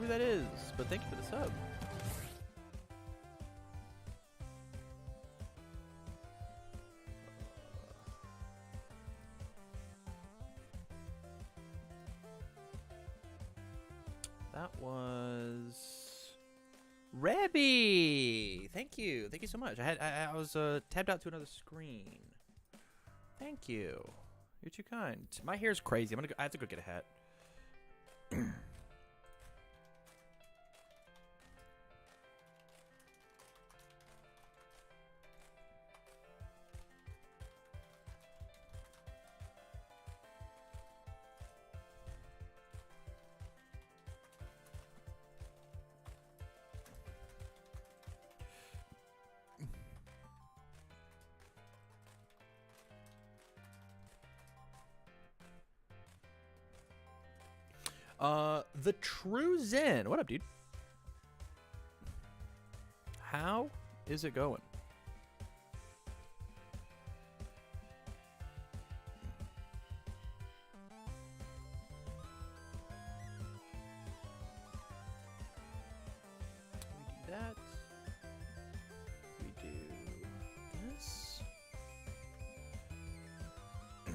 who that is, but thank you for the sub. That was Rebby. Thank you so much. I was tabbed out to another screen. Thank you. You're too kind. My hair's crazy. I have to go get a hat. The True Zen. What up, dude? How is it going? We do that. We do this. And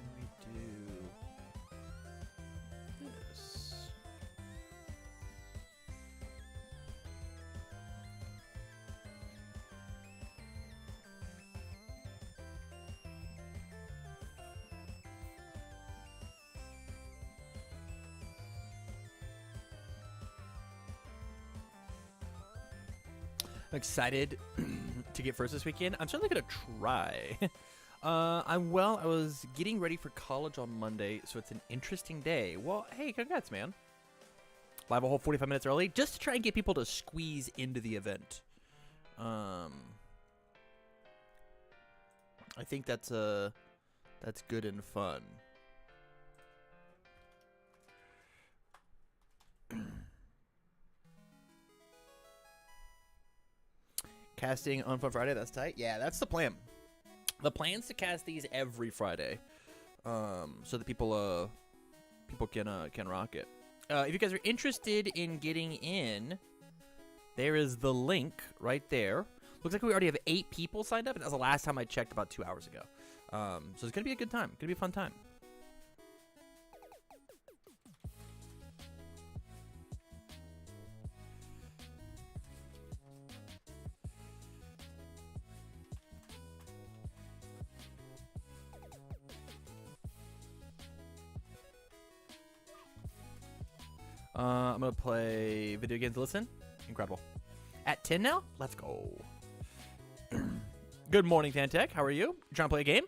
then we do this. I'm excited to get first this weekend. I'm certainly gonna try. I was getting ready for college on Monday, so it's an interesting day. Well, hey, congrats, man. Live a whole 45 minutes early, just to try and get people to squeeze into the event. I think that's good and fun. Casting on Fun Friday, that's tight. Yeah, that's the plan. The plan's to cast these every Friday, so that people can rock it. If you guys are interested in getting in, there is the link right there. Looks like we already have 8 people signed up, and that was the last time I checked about 2 hours ago. So it's gonna be a good time. Gonna be a fun time. I'm gonna play video games to listen. Incredible. At 10 now? Let's go. Good morning, Fantech. How are you? You trying to play a game?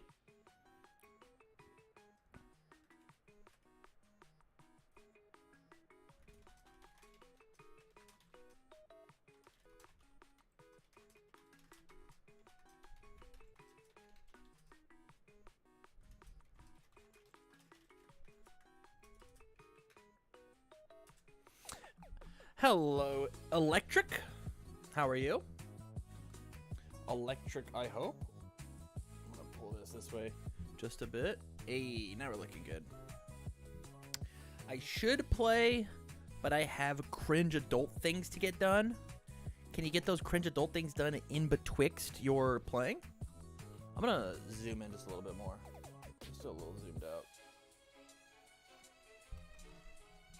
Hello, Electric. How are you? Electric, I hope. I'm gonna pull this way just a bit. Hey, now we're looking good. I should play, but I have cringe adult things to get done. Can you get those cringe adult things done in betwixt your playing? I'm gonna zoom in just a little bit more. Just a little zoomed out.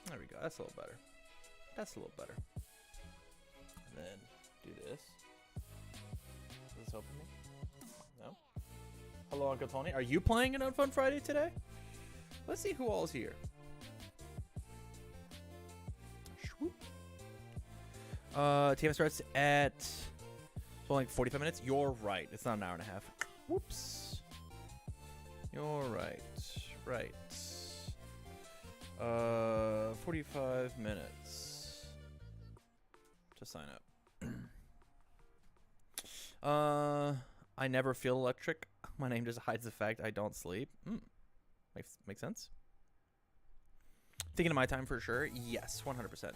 There we go. That's a little better. That's a little better. And then do this. Does this open me? No? Hello, Uncle Tony. Are you playing an Unfun Friday today? Let's see who all's here. TM starts at only like 45 minutes. You're right. It's not an hour and a half. Whoops. You're right. Right. 45 minutes to sign up. I never feel electric. My name just hides the fact I don't sleep. Makes sense. Thinking of my time for sure. Yes, 100%.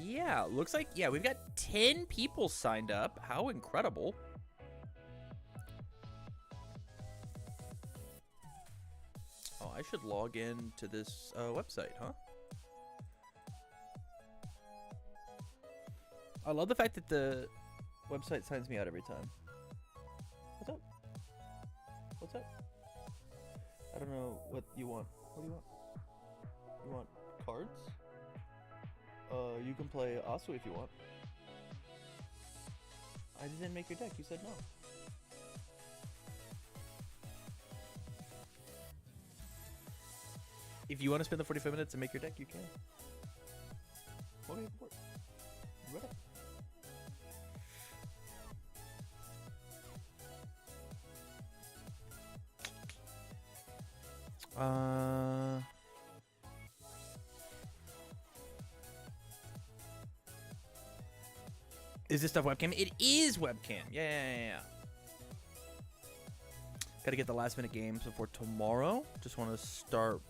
Yeah, looks like, yeah, we've got 10 people signed up. How incredible. I should log in to this website, huh? I love the fact that the website signs me out every time. What's up? What's up? I don't know what you want. What do you want? You want cards? You can play Asu if you want. I didn't make your deck. You said no. If you want to spend the 45 minutes and make your deck, you can. Okay, for it. Right. Is this stuff webcam? It is webcam. Yeah. Gotta get the last minute games before tomorrow. Just want to start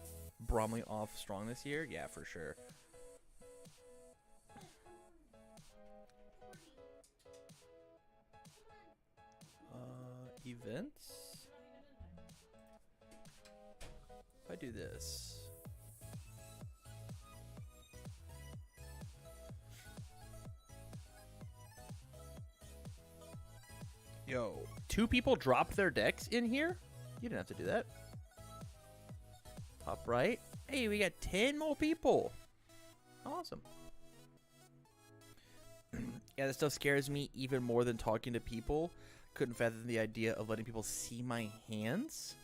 Bromley off strong this year. Yeah, for sure. Events. If I do this. Yo, 2 people dropped their decks in here? You didn't have to do that. Top right. Hey, we got 10 more people. Awesome. Yeah, this stuff scares me even more than talking to people. Couldn't fathom the idea of letting people see my hands.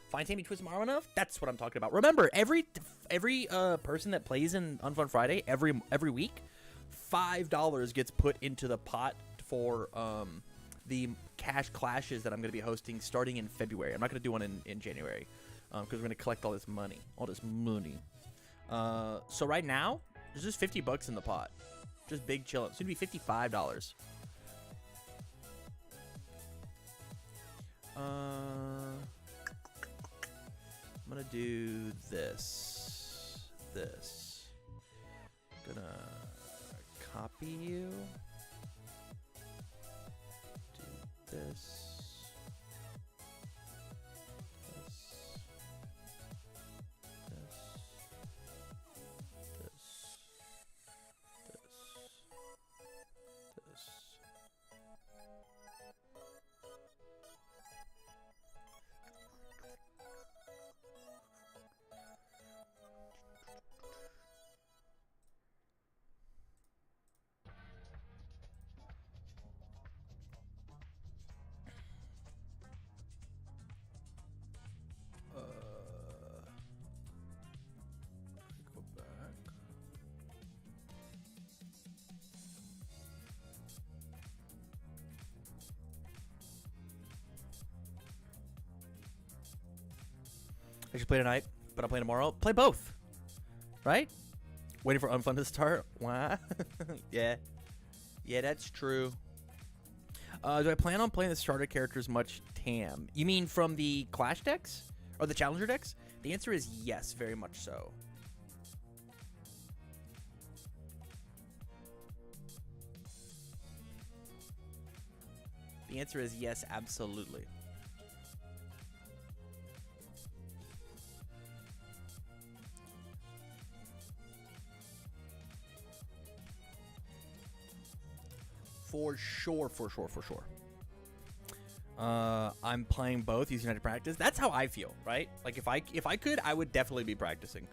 Find Tammy Twist tomorrow enough? That's what I'm talking about. Remember, every person that plays in Unfun Friday every week, $5 gets put into the pot for the cash clashes that I'm going to be hosting starting in February. I'm not going to do one in January because we're going to collect all this money. So right now, there's just $50 in the pot. Just big chillin'. Soon to be $55. I'm gonna do this. Gonna copy you. Do this. Go back. I should play tonight, but I'm playing tomorrow. Play both, right? Waiting for Unfun to start. Wow. Yeah, that's true. Do I plan on playing the starter characters much TAM? You mean from the Clash decks? Or the Challenger decks? The answer is yes, very much so. The answer is yes, absolutely. For sure. I'm playing both using United Practice. That's how I feel, right? Like if I could, I would definitely be practicing.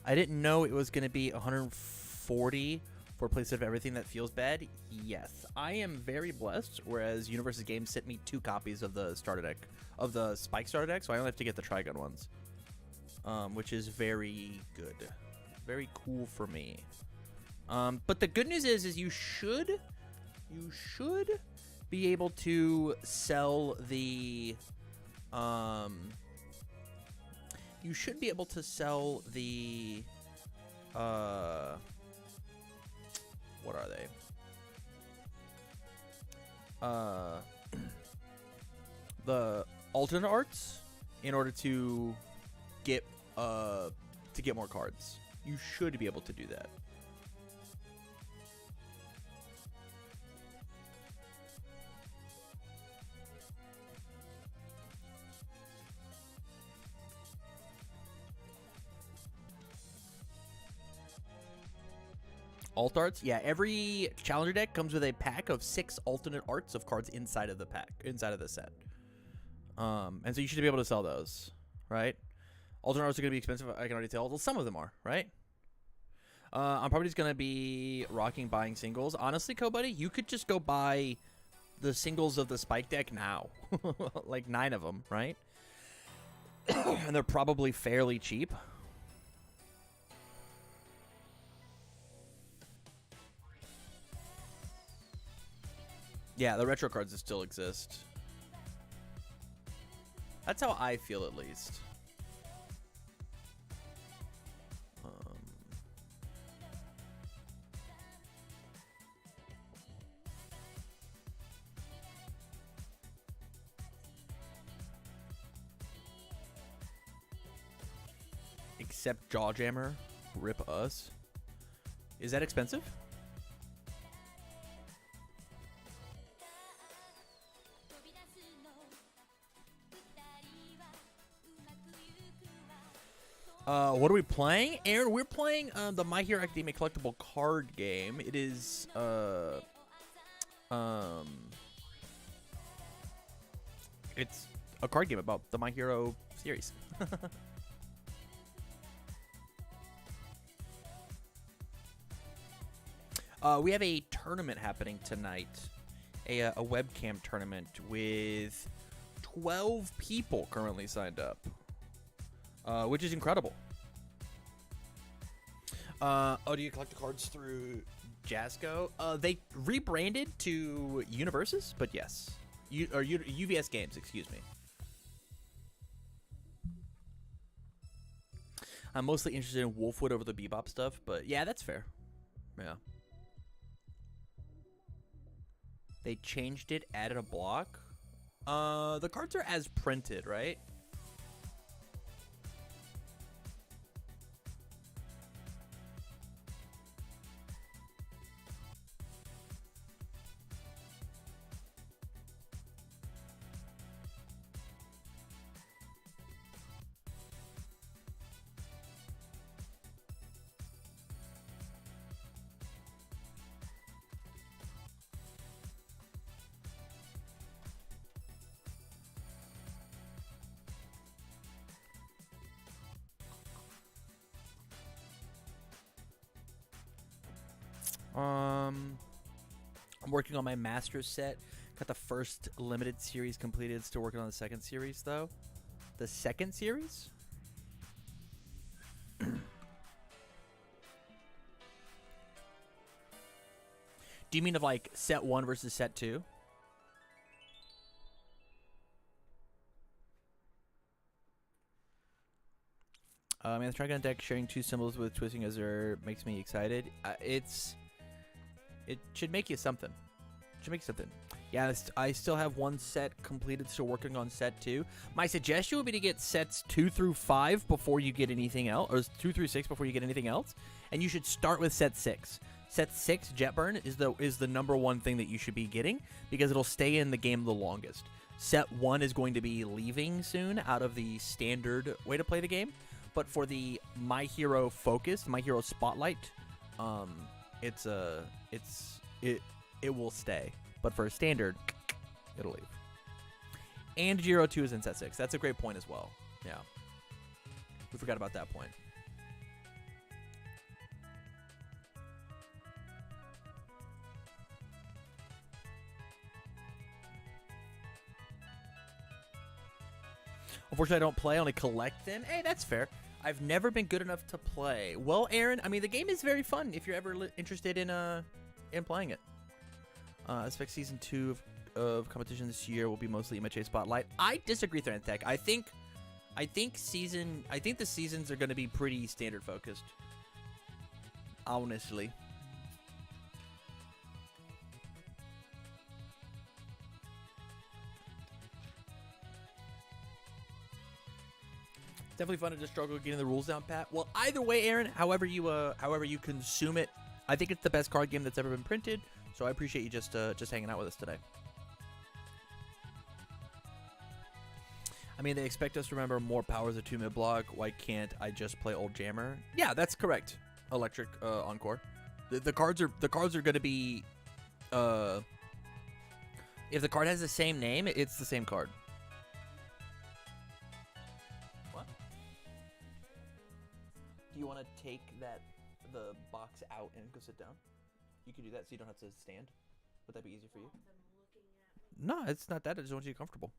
I didn't know it was going to be 140 for place of everything that feels bad. Yes, I am very blessed, whereas Universe's Games sent me 2 copies of the starter deck, of the Spike starter deck, so I only have to get the Trigun ones, which is very good. Very cool for me. But the good news is you should you should be able to sell the you should be able to sell the what are they? The alternate arts in order to get more cards. You should be able to do that. Alt arts? Yeah, every challenger deck comes with a pack of 6 alternate arts of cards inside of the pack, inside of the set. And so you should be able to sell those, right? Alternate arts are going to be expensive, I can already tell. Well, some of them are, right? I'm probably just going to be rocking buying singles. Honestly, CoBuddy, you could just go buy the singles of the Spike deck now. Like 9 of them, right? And they're probably fairly cheap. Yeah, the retro cards that still exist. That's how I feel, at least. Except Jawjammer, rip us. Is that expensive? What are we playing? Aaron, we're playing the My Hero Academia collectible card game. It is it's a card game about the My Hero series. We have a tournament happening tonight, a webcam tournament with 12 people currently signed up. Which is incredible. Oh, do you collect the cards through Jasco? They rebranded to Universes, but yes. UVS Games, excuse me. I'm mostly interested in Wolfwood over the Bebop stuff, but yeah, that's fair. Yeah. They changed it, added a block. The cards are as printed, right? I'm working on my master set. Got the first limited series completed. Still working on the second series, though. The second series? Do you mean of like set 1 versus set 2? Man, the Trigon deck sharing 2 symbols with Twisting Azure makes me excited. It should make you something. Yeah, I still have 1 set completed, still working on set 2. My suggestion would be to get sets 2 through 5 before you get anything else, or 2 through 6 before you get anything else. And you should start with set 6. Set 6, Jetburn, is the number 1 thing that you should be getting, because it'll stay in the game the longest. Set 1 is going to be leaving soon out of the standard way to play the game. But for the My Hero Focus, My Hero Spotlight, it will stay. But for a standard, it'll leave. And Giro 2 is in set 6. That's a great point as well. Yeah. We forgot about that point. Unfortunately, I don't play, I only collect them. Hey, that's fair. I've never been good enough to play. Well, Aaron, I mean, the game is very fun if you're ever interested in playing it. I expect season 2 of competition this year will be mostly MHA Spotlight. I disagree, Thrantech. I think the seasons are going to be pretty standard focused. Honestly. Definitely fun to just struggle getting the rules down pat. Well, either way, Aaron, however you consume it, I think it's the best card game that's ever been printed. So I appreciate you just hanging out with us today. I mean, they expect us to remember more powers of 2 mid block. Why can't I just play old jammer? Yeah, that's correct. Electric Encore. The cards are going to be if the card has the same name, it's the same card. What? Do you want to take the box out and go sit down? You can do that so you don't have to stand. Would that be easier for you? No, it's not that. I just want you to be comfortable.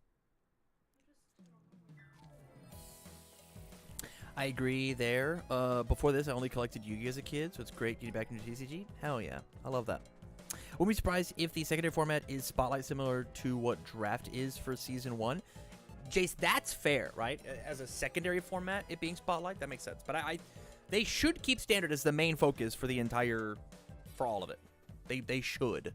I agree there. Before this, I only collected Yu-Gi-Oh! As a kid, so it's great getting back into TCG. Hell yeah. I love that. Wouldn't be surprised if the secondary format is Spotlight similar to what Draft is for Season 1. Jace, that's fair, right? As a secondary format, it being Spotlight, that makes sense. But they should keep Standard as the main focus for the entire... for all of it. They should.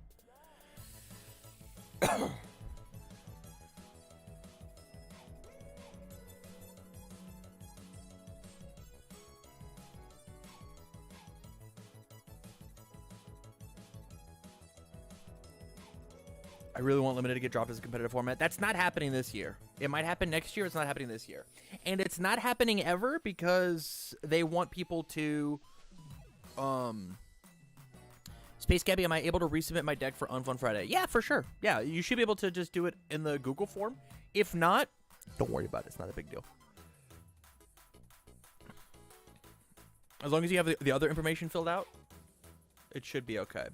I really want Limited to get dropped as a competitive format. That's not happening this year. It might happen next year. It's not happening this year. And it's not happening ever because they want people to... Space Gabby, am I able to resubmit my deck for Unfun Friday? Yeah, for sure. Yeah, you should be able to just do it in the Google form. If not, don't worry about it. It's not a big deal. As long as you have the other information filled out, it should be okay.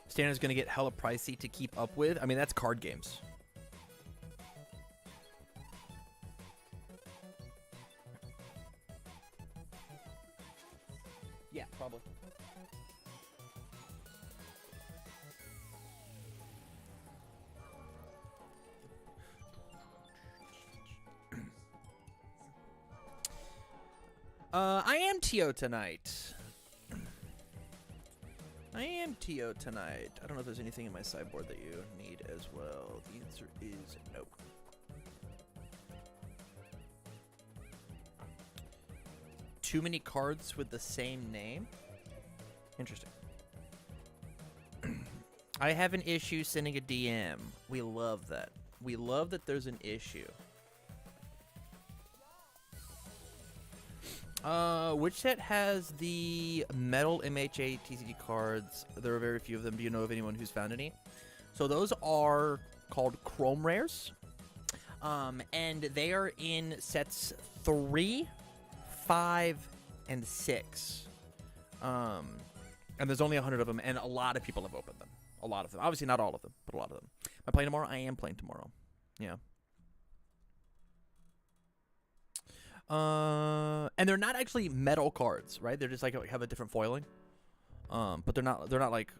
Standard's going to get hella pricey to keep up with. I mean, that's card games. Yeah, probably. I am TO tonight. I don't know if there's anything in my sideboard that you need as well. The answer is no. Too many cards with the same name? Interesting. I have an issue sending a DM. We love that. We love that there's an issue. Which set has the metal MHA TCG cards? There are very few of them. Do you know of anyone who's found any? So those are called Chrome Rares. And they are in sets 3, 5, and 6. And there's only 100 of them, and a lot of people have opened them. A lot of them. Obviously not all of them, but a lot of them. Am I playing tomorrow? I am playing tomorrow. Yeah. And they're not actually metal cards, right? They're just like have a different foiling. But they're not like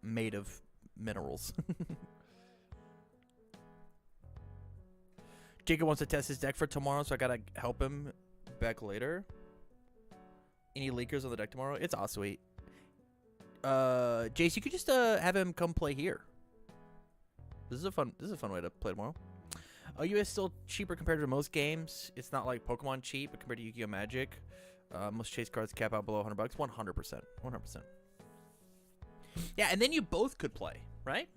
made of minerals. Jacob wants to test his deck for tomorrow, so I gotta help him back later. Any leakers on the deck tomorrow? It's all sweet. Jace, you could just have him come play here. This is a fun way to play tomorrow. OU is still cheaper compared to most games. It's not like Pokemon cheap, but compared to Yu-Gi-Oh! Magic, most chase cards cap out below $100. 100%. 100%. Yeah, and then you both could play, right?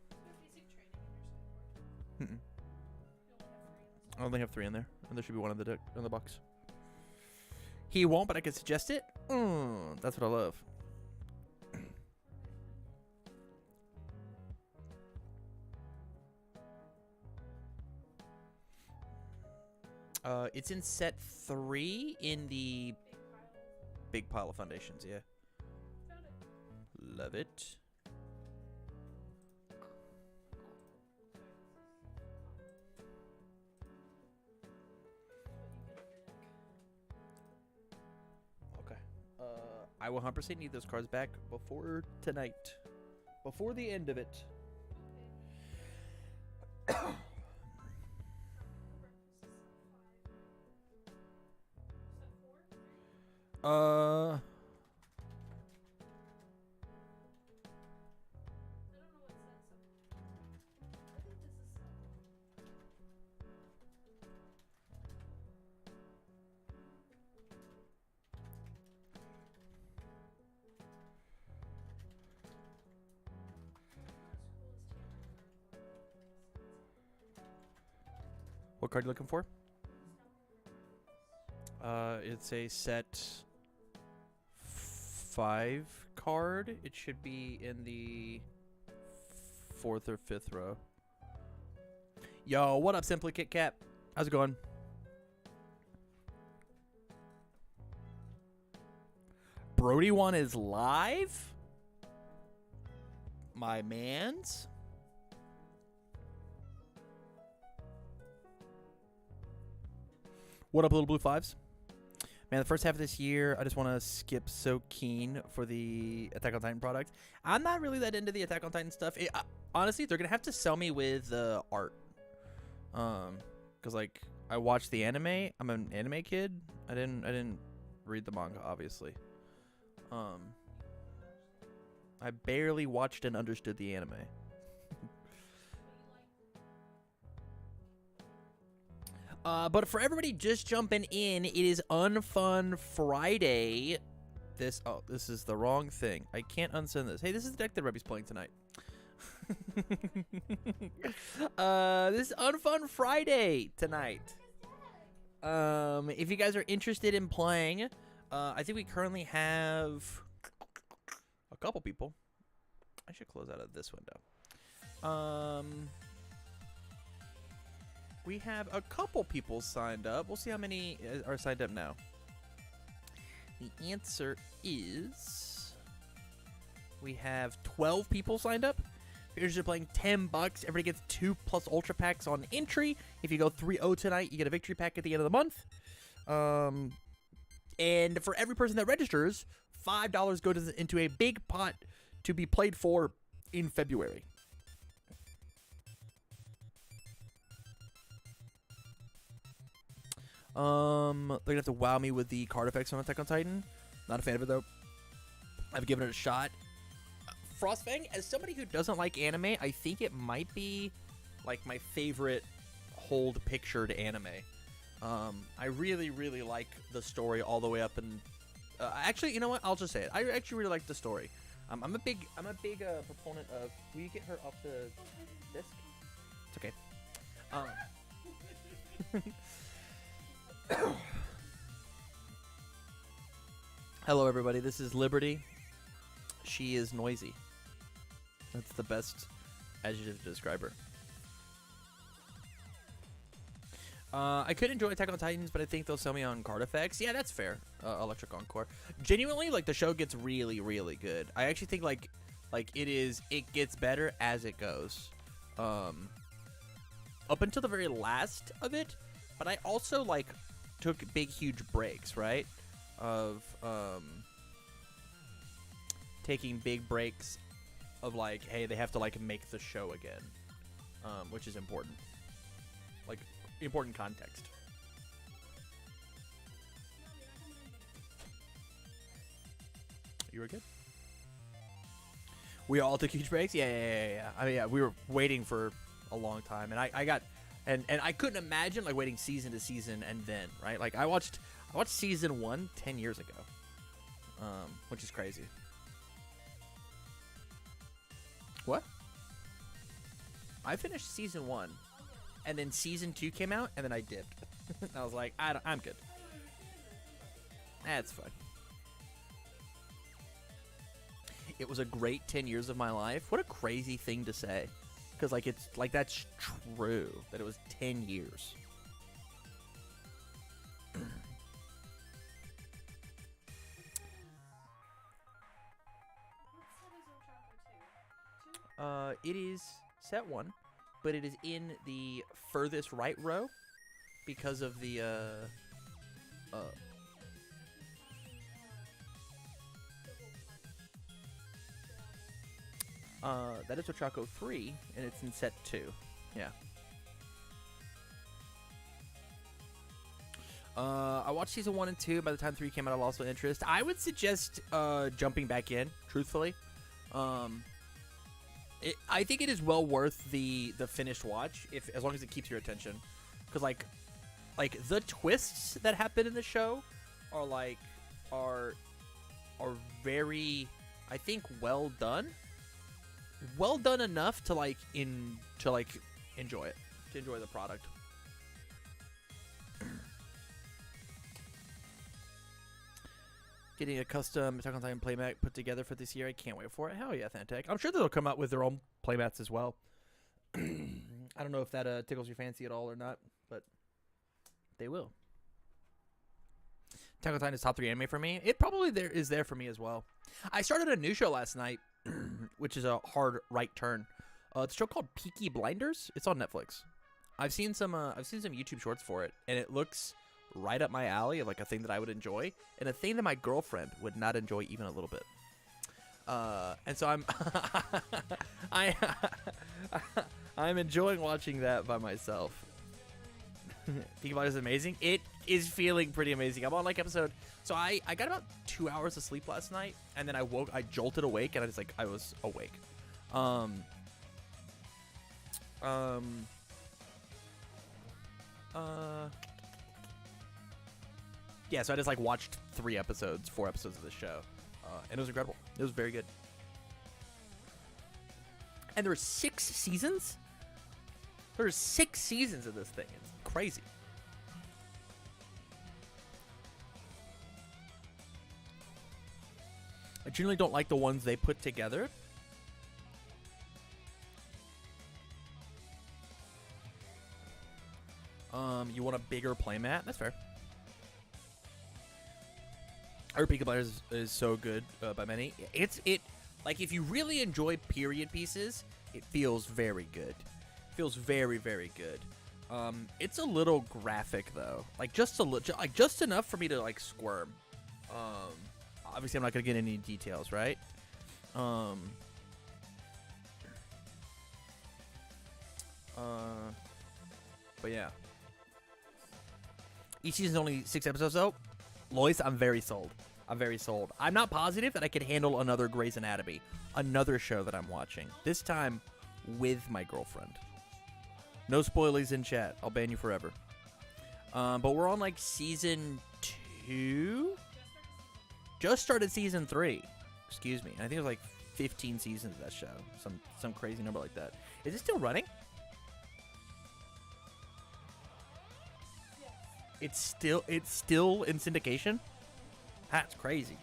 I only have 3 in there, and there should be 1 in the deck in the box. He won't, but I could suggest it. That's what I love. It's in set 3 in the big pile of foundations, yeah. Found it. Love it. I will 100% need those cards back before tonight. Before the end of it. Uh... What card are you looking for? It's a set 5 card. It should be in the 4th or 5th row. Yo, what up, Simply Kit Kat? How's it going? Brody one is live? My mans? What up, little blue fives? Man, the first half of this year, I just want to skip so keen for the Attack on Titan product. I'm not really that into the Attack on Titan stuff. Honestly, they're going to have to sell me with the art. Because, like, I watched the anime. I'm an anime kid. I didn't read the manga, obviously. I barely watched and understood the anime. But for everybody just jumping in, it is Unfun Friday. This is the wrong thing. I can't unsend this. Hey, this is the deck that Rebby's playing tonight. This is Unfun Friday tonight. If you guys are interested in playing, I think we currently have a couple people. I should close out of this window. We have a couple people signed up. We'll see how many are signed up now. The answer is we have 12 people signed up. If you're just playing $10, everybody gets 2+ Ultra Packs on entry. If you go 3-0 tonight, you get a Victory Pack at the end of the month. And for every person that registers, $5 goes into a big pot to be played for in February. They're gonna have to wow me with the card effects on Attack on Titan. Not a fan of it though. I've given it a shot. Frostfang, as somebody who doesn't like anime, I think it might be like my favorite hold pictured anime. I really, really like the story all the way up and actually, you know what? I'll just say it. I actually really like the story. I'm a big proponent of. Will you get her off the disc? It's okay. Hello, everybody. This is Liberty. She is noisy. That's the best adjective to describe her. I could enjoy Attack on Titans, but I think they'll sell me on card effects. Yeah, that's fair. Electric Encore. Genuinely, like, the show gets really, really good. I actually think, like it gets better as it goes. Up until the very last of it, but I also, like, took big, huge breaks, right? Of, taking big breaks of, like, hey, they have to, like, make the show again. Which is important. Like, important context. You were good? We all took huge breaks? Yeah. I mean, yeah, we were waiting for a long time, and I got... And I couldn't imagine, like, waiting season to season and then, right? Like, I watched season 1 10 years ago, which is crazy. What? I finished season 1, and then season 2 came out, and then I dipped. I was like, I'm good. That's fine. It was a great 10 years of my life. What a crazy thing to say. Because, like, it's, like, that's true. That it was 10 years. It is set 1, but it is in the furthest right row because of the, That is Ochako 3, and it's in set 2. Yeah. I watched season 1 and 2. By the time 3 came out, I lost my interest. I would suggest jumping back in, truthfully. I think it is well worth the finished watch, as long as it keeps your attention. Because, like the twists that happen in the show are very, I think, well done. Well done enough to enjoy it, to enjoy the product. Getting a custom Attack on Titan playmat put together for this year. I can't wait for it. Hell yeah, Thantech. I'm sure they'll come out with their own playmats as well. I don't know if that tickles your fancy at all or not, but they will. Attack on Titan is top 3 anime for me. It probably is there for me as well. I started a new show last night, which is a hard right turn. It's a show called Peaky Blinders. It's on Netflix. I've seen some YouTube shorts for it, and it looks right up my alley of like a thing that I would enjoy, and a thing that my girlfriend would not enjoy even a little bit. And so I'm enjoying watching that by myself. Peaky Blinders is amazing. It is feeling pretty amazing. I'm on like episode, so I got about 2 hours of sleep last night, and then I jolted awake, and I was awake. Yeah, so I just like watched 4 episodes of the show, and it was incredible. It was very good. And there were 6 seasons. There's 6 seasons of this thing. It's crazy. I generally don't like the ones they put together. You want a bigger playmat? That's fair. Our Peaky Blinders is so good by many. Like if you really enjoy period pieces, it feels very good. It feels very, very good. It's a little graphic though, like just enough for me to like squirm. Obviously, I'm not gonna get any details, right? But yeah, each season's only 6 episodes though. Lois, I'm very sold. I'm not positive that I could handle another Grey's Anatomy, another show that I'm watching. This time with my girlfriend. No spoilies in chat. I'll ban you forever. But we're on like season 2. Just started season 3. Excuse me. I think it was like 15 seasons of that show. Some crazy number like that. Is it still running? It's still in syndication? That's crazy.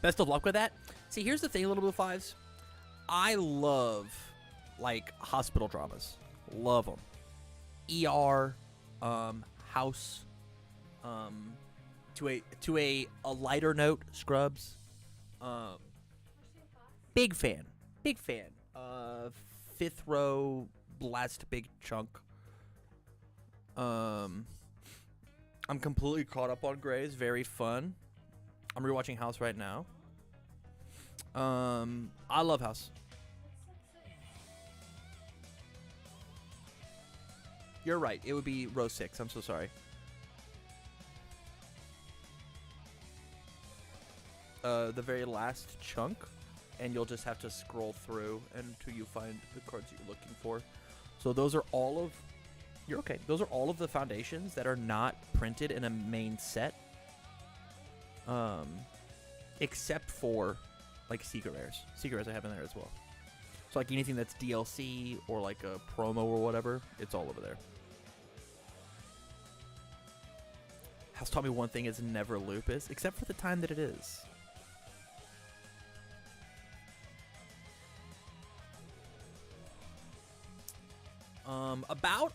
Best of luck with that. See, here's the thing, Little Blue Fives. I love, like, hospital dramas. Love them. ER, House, to a lighter note, Scrubs. Big fan. Fifth Row, last big chunk. I'm completely caught up on Grey's. Very fun. I'm rewatching House right now. I love House. You're right. It would be row 6. I'm so sorry. The very last chunk, and you'll just have to scroll through until you find the cards you're looking for. So those are all of... You're okay. Those are all of the foundations that are not printed in a main set. Except for, like, Secret Rares. Secret Rares I have in there as well. So, like, anything that's DLC or, like, a promo or whatever, it's all over there. House taught me one thing is never lupus, except for the time that it is. About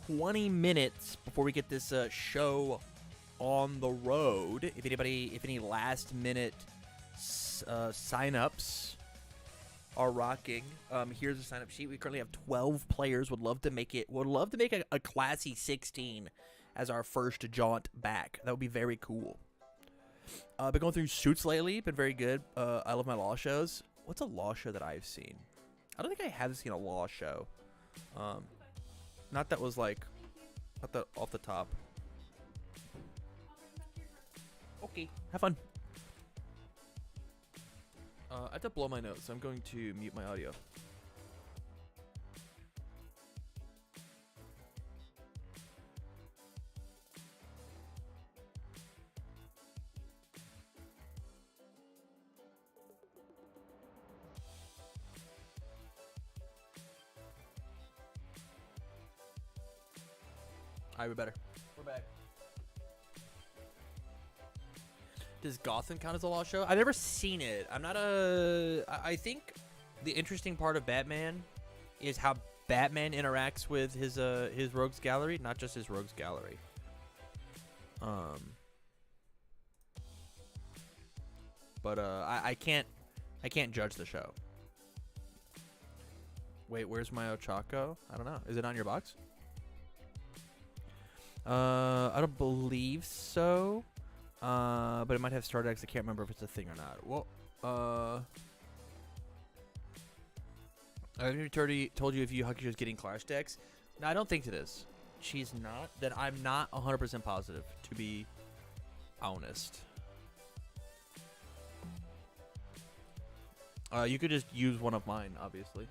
20 minutes before we get this show on the road. If any last minute sign-ups are rocking, here's a sign-up sheet. We currently have 12 players. Would love to make a classy 16 as our first jaunt back. That would be very cool. Been going through Suits lately. Been very good. I love my law shows. What's a law show that I've seen? I don't think I have seen a law show. Not that was like, not that off the top. Okay, have fun. I have to blow my nose, so I'm going to mute my audio. Alright, we're better. We're back. Does Gotham count as a law show? I've never seen it. I'm not a... I think the interesting part of Batman is how Batman interacts with his rogues gallery, not just his rogues gallery. But I can't judge the show. Wait, where's my Ochako? I don't know. Is it on your box? I don't believe so. But it might have Star Decks. I can't remember if it's a thing or not. Well, I already told you if Yu Hakusho is getting Clash decks. No, I don't think it is. She's not. Then I'm not 100% positive, to be honest. You could just use one of mine, obviously,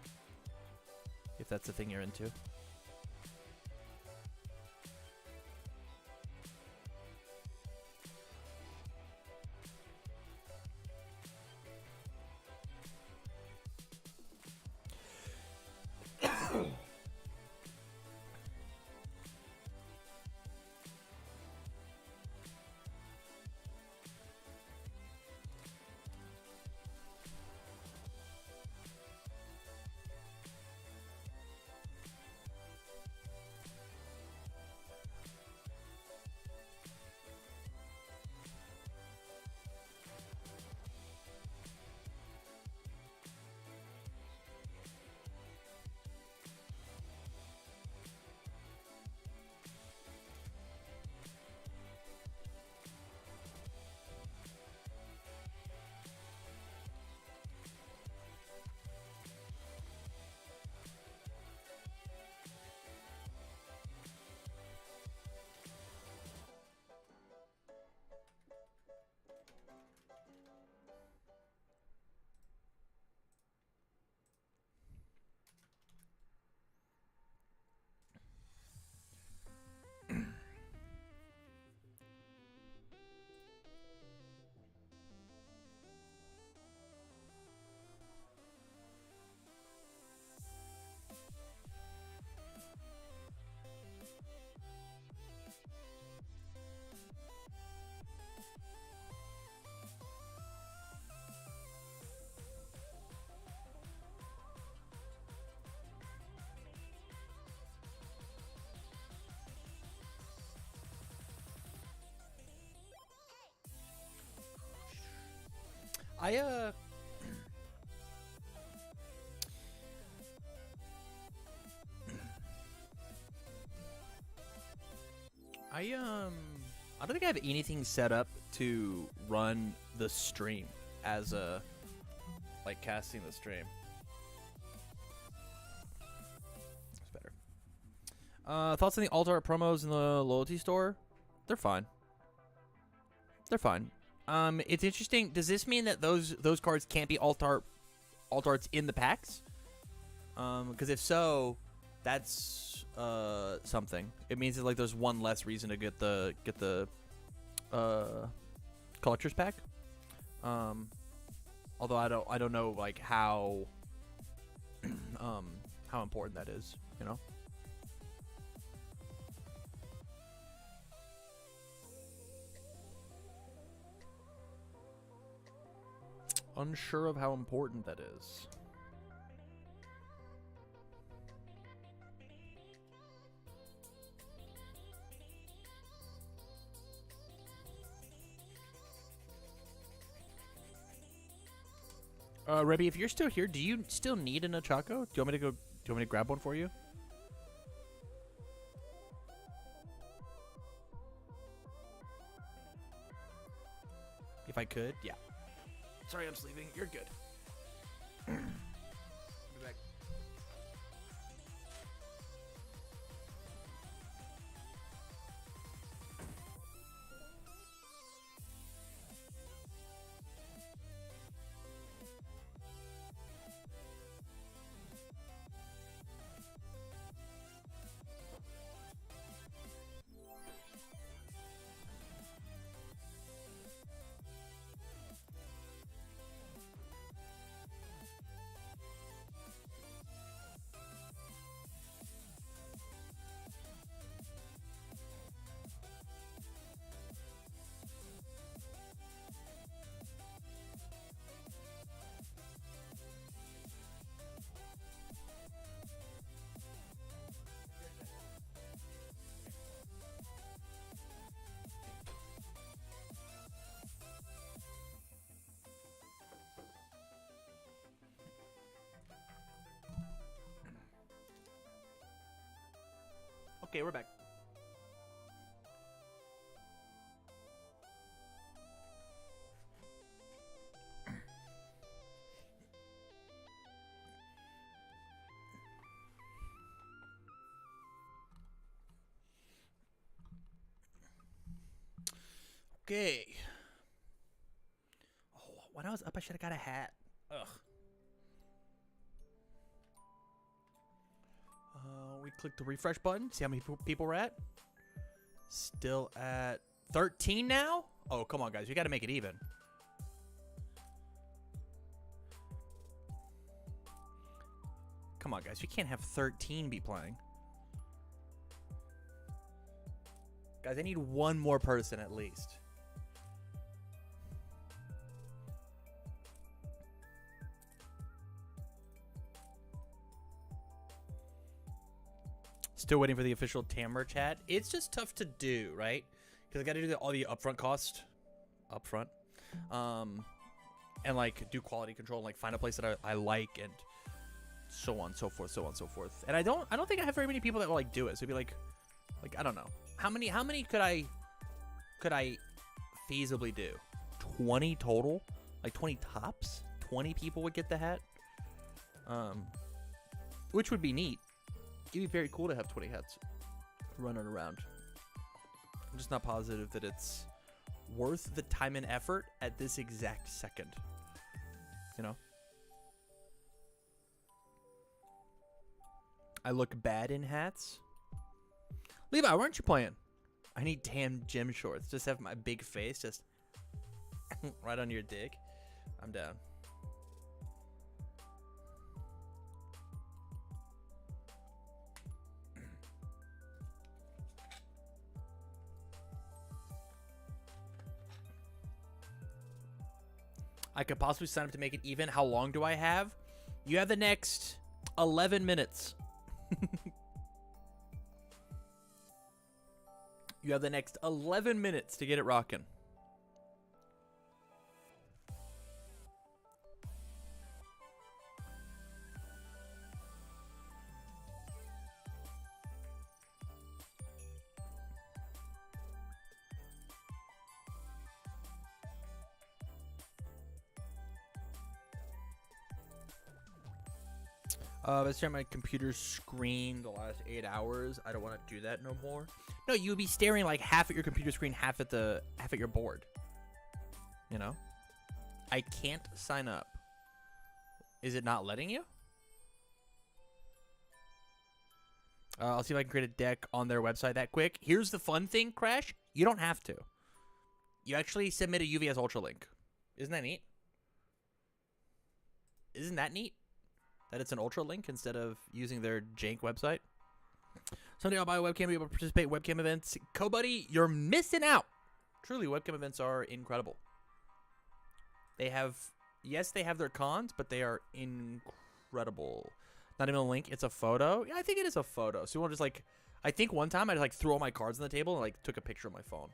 if that's the thing you're into. I don't think I have anything set up to run the stream as a, like, casting the stream. It's better. Thoughts on the alt art promos in the loyalty store? They're fine. They're fine. It's interesting. Does this mean that those cards can't be alt arts in the packs? Because if so, that's something. It means that, like, there's one less reason to get the collector's pack. Although I don't know, like, how important that is, you know. Unsure of how important that is. Rebby, if you're still here, do you still need an Ochako? Do you want me to grab one for you? I could. Yeah. Sorry, I'm sleeping. You're good. Be back. Okay, we're back. Okay. Oh, when I was up, I should have got a hat. Ugh. We click the refresh button. See how many people we're at? Still at 13 now? Oh, come on, guys. We got to make it even. Come on, guys. We can't have 13 be playing. Guys, I need one more person at least. Still waiting for the official Tammer chat. It's just tough to do, right? Because I got to do all the upfront cost. Upfront. And like do quality control and like find a place that I like and so on, so forth, so on, so forth. And I don't think I have very many people that will like do it. So it'd be like I don't know. How many could I feasibly do? 20 total? Like 20 tops? 20 people would get the hat? Which would be neat. It'd be very cool to have 20 hats running around. I'm just not positive that it's worth the time and effort at this exact second. You know? I look bad in hats. Levi, why aren't you playing? I need tan gym shorts. Just have my big face just right on your dick. I'm down. I could possibly sign up to make it even. How long do I have? You have the next 11 minutes. You have the next 11 minutes to get it rocking. Let's share my computer screen the last 8 hours. I don't want to do that no more. No, you would be staring like half at your computer screen, half at your board. You know? I can't sign up. Is it not letting you? I'll see if I can create a deck on their website that quick. Here's the fun thing, Crash. You don't have to. You actually submit a UVS Ultra link. Isn't that neat? Isn't that neat? That it's an Ultra link instead of using their jank website. Someday I'll buy a webcam to be able to participate in webcam events. Co-buddy, you're missing out. Truly, webcam events are incredible. They have, yes, they have their cons, but they are incredible. Not even a link, it's a photo. Yeah, I think it is a photo. So you want to just like, I think one time I just like threw all my cards on the table and like took a picture of my phone.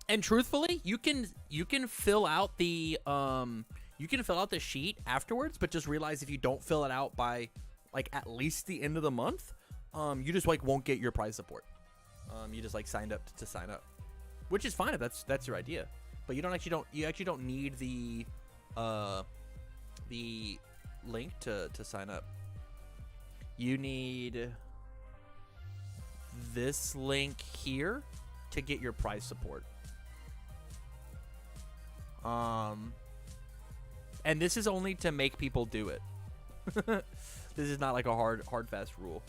And truthfully, you can fill out the sheet afterwards, but just realize if you don't fill it out by like at least the end of the month, you just like won't get your prize support. You just like signed up to sign up, which is fine if that's your idea. But you actually don't need the link to sign up. You need this link here to get your prize support. And this is only to make people do it. This is not like a hard fast rule.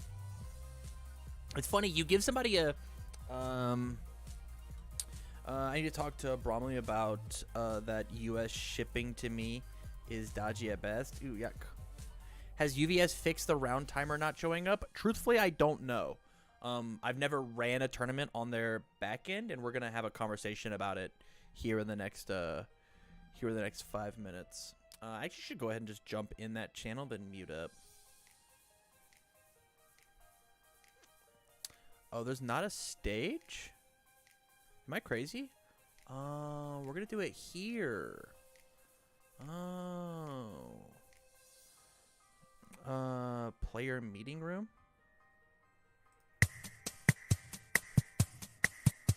It's funny, you give somebody a I need to talk to Bromley about that US shipping to me is dodgy at best. Ooh, yuck. Has UVS fixed the round timer not showing up? Truthfully, I don't know. I've never ran a tournament on their back end, and we're gonna have a conversation about it here in the next 5 minutes. I actually should go ahead and just jump in that channel, then mute up. Oh, there's not a stage? Am I crazy? We're gonna do it here. Player meeting room?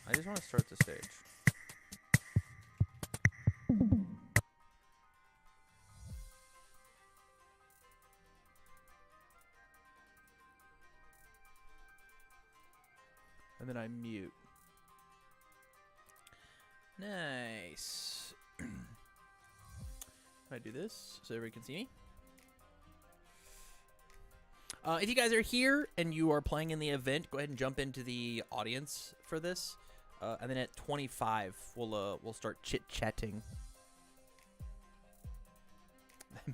I just want to start the stage. And then I mute. Nice. I do this so everybody can see me. If you guys are here and you are playing in the event, go ahead and jump into the audience for this. And then at 25, we'll start chit-chatting.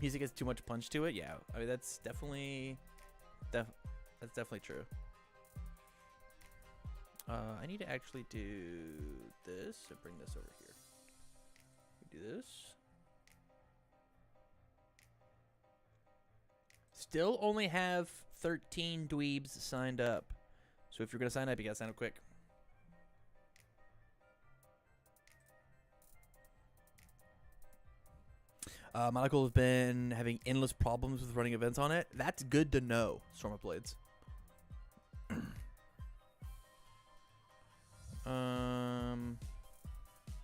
Music has too much punch to it. Yeah, I mean that's definitely true. I need to actually do this and bring this over here. We do this. Still only have 13 dweebs signed up. So if you're going to sign up, you got to sign up quick. Monocle have been having endless problems with running events on it. That's good to know, Storm of Blades.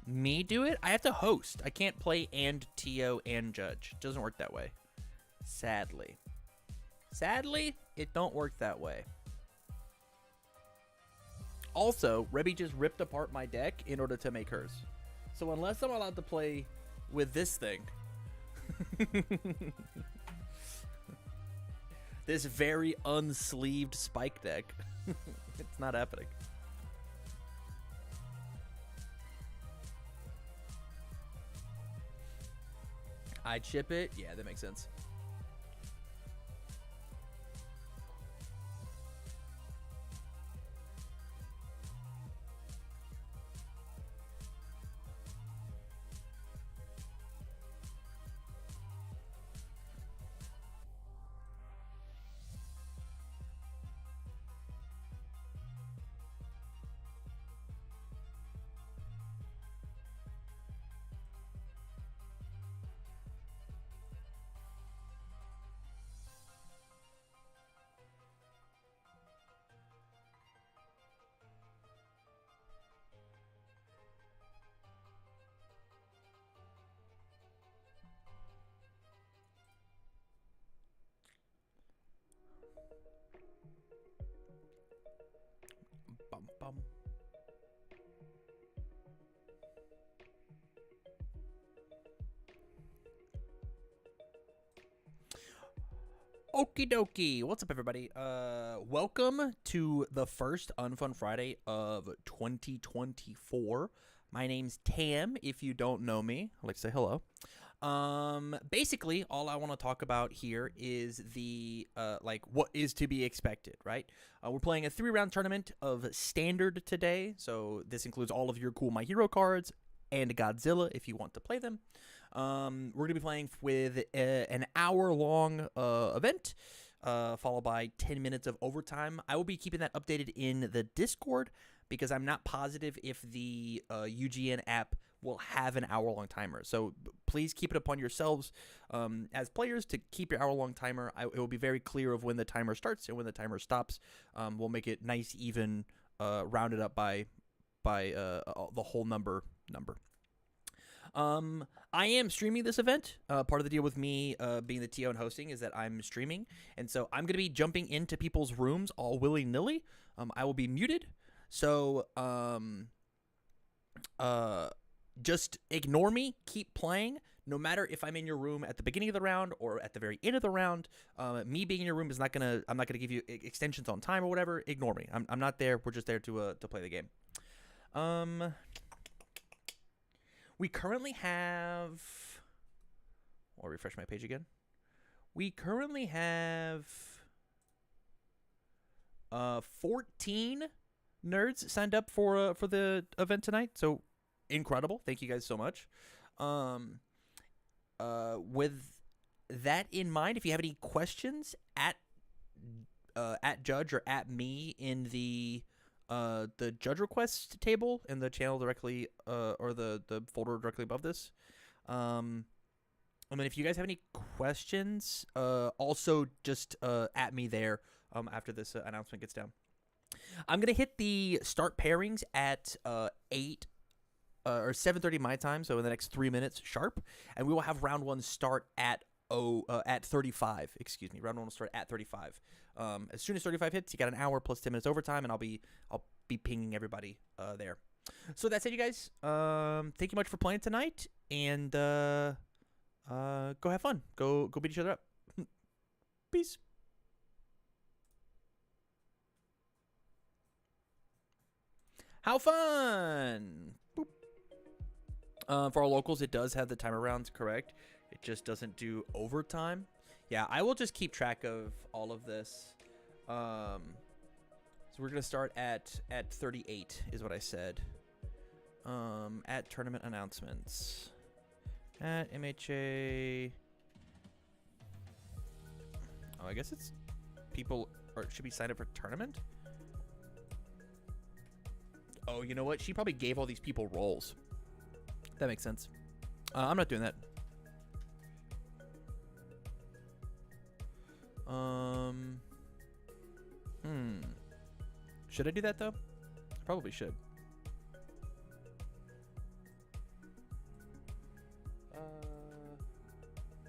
Me do it? I have to host. I can't play and TO and judge. It doesn't work that way. Sadly. Sadly, it don't work that way. Also, Rebby just ripped apart my deck in order to make hers. So unless I'm allowed to play with this thing, this very unsleeved spike deck, it's not happening. I'd ship it? Yeah, that makes sense. Bum, bum. Okie dokie. What's up, everybody? Welcome to the first Unfun Friday of 2024. My name's Tam. If you don't know me, I'd like to say hello. Basically, all I want to talk about here is the, like, what is to be expected, right? We're playing a 3-round tournament of Standard today, so this includes all of your cool My Hero cards and Godzilla if you want to play them. We're going to be playing with an hour-long event, followed by 10 minutes of overtime. I will be keeping that updated in the Discord because I'm not positive if the UGN app will have an hour-long timer. So please keep it upon yourselves as players to keep your hour-long timer. It will be very clear of when the timer starts and when the timer stops. We'll make it nice, even rounded up by the whole number. I am streaming this event. Part of the deal with me being the TO and hosting is that I'm streaming, and so I'm going to be jumping into people's rooms all willy-nilly. I will be muted, so just ignore me. Keep playing. No matter if I'm in your room at the beginning of the round or at the very end of the round, me being in your room is not gonna. I'm not gonna give you extensions on time or whatever. Ignore me. I'm not there. We're just there to play the game. We currently have. I'll refresh my page again. We currently have 14 nerds signed up for the event tonight. So incredible! Thank you guys so much. With that in mind, if you have any questions at Judge or at me in the Judge request table in the channel directly, or the folder directly above this. And then if you guys have any questions, also just at me there after this announcement gets down. I'm going to hit the start pairings at 8 or 7:30 my time, so in the next 3 minutes sharp, and we will have round 1 start at 35. Excuse me, round 1 will start at 35. As soon as 35 hits, you got an hour plus 10 minutes overtime, and I'll be pinging everybody there. So that's it, you guys. Thank you much for playing tonight, and go have fun. Go beat each other up. Peace. How fun! Boop. For our locals, it does have the timer rounds correct. It just doesn't do overtime. Yeah, I will just keep track of all of this. So we're gonna start at 38 is what I said. At tournament announcements. At MHA. Oh, I guess it's people should be signed up for tournament. Oh, you know what? She probably gave all these people roles. That makes sense. I'm not doing that. Should I do that though? I probably should.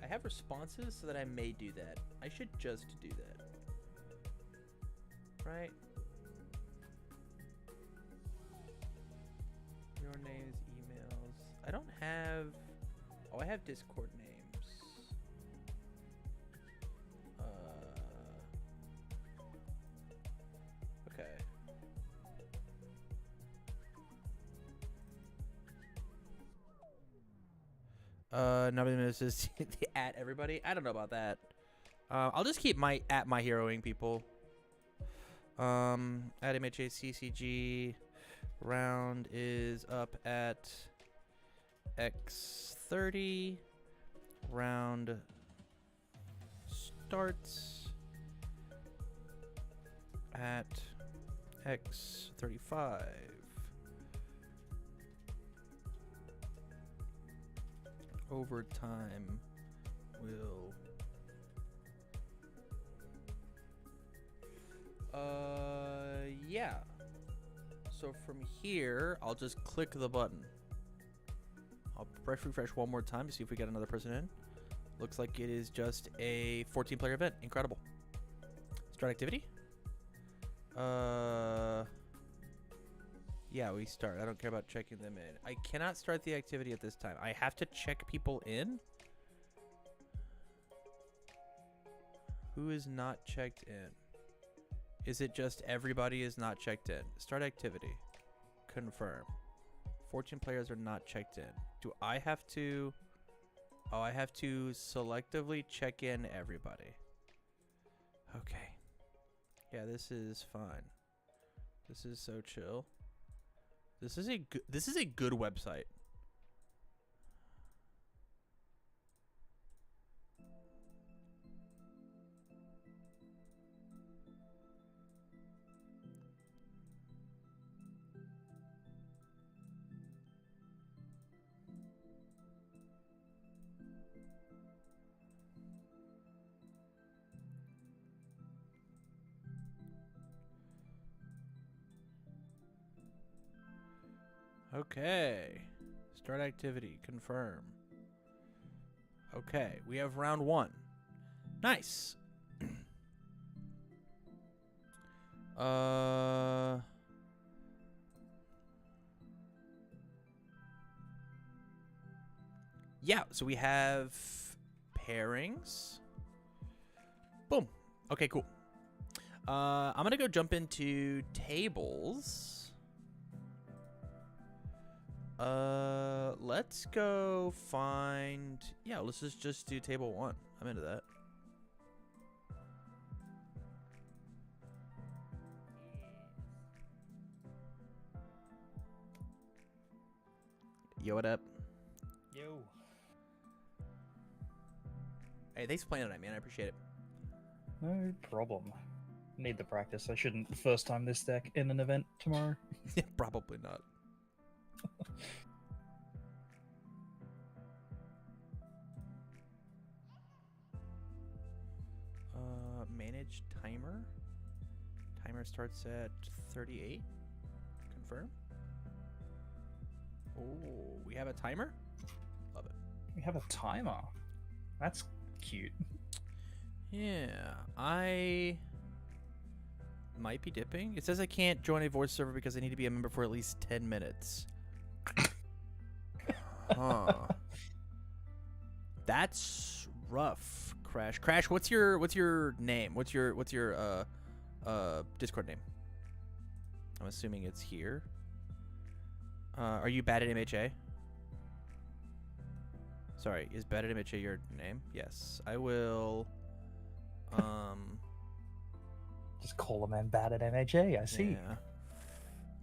I have responses so that I may do that. I should just do that. Right? Your names, emails. I don't have... Oh, I have Discord names. Okay. Nobody notices at everybody. I don't know about that. I'll just keep my at my heroing people. At MHA CCG round is up at X30. Round starts at X35. Overtime will yeah. So from here, I'll just click the button. I'll press refresh one more time to see if we get another person in. Looks like it is just a 14-player event. Incredible. Start activity. Yeah, we start. I don't care about checking them in. I cannot start the activity at this time. I have to check people in. Who is not checked in? Is it just everybody is not checked in? Start activity. Confirm. 14 players are not checked in. Do I have to... Oh, I have to selectively check in everybody. Okay. Yeah, this is fine. This is so chill. This is a good website. Okay. Start activity. Confirm. Okay, we have round 1. Nice. Yeah, so we have pairings. Boom. Okay, cool. I'm going to go jump into tables. Let's go find... Yeah, let's just do table 1. I'm into that. Yo, what up? Yo. Hey, thanks for playing tonight, man. I appreciate it. No problem. Need the practice. I shouldn't first time this deck in an event tomorrow. Yeah, probably not. Manage timer. Timer starts at 38. Confirm. Oh, we have a timer? Love it. We have a timer. That's cute. Yeah, I might be dipping. It says I can't join a voice server because I need to be a member for at least 10 minutes. Huh. That's rough. Crash, what's your name? What's your Discord name? I'm assuming it's here. Are you bad at MHA? Sorry, is bad at MHA your name? Yes. I will Just call a man bad at MHA, I see. Yeah.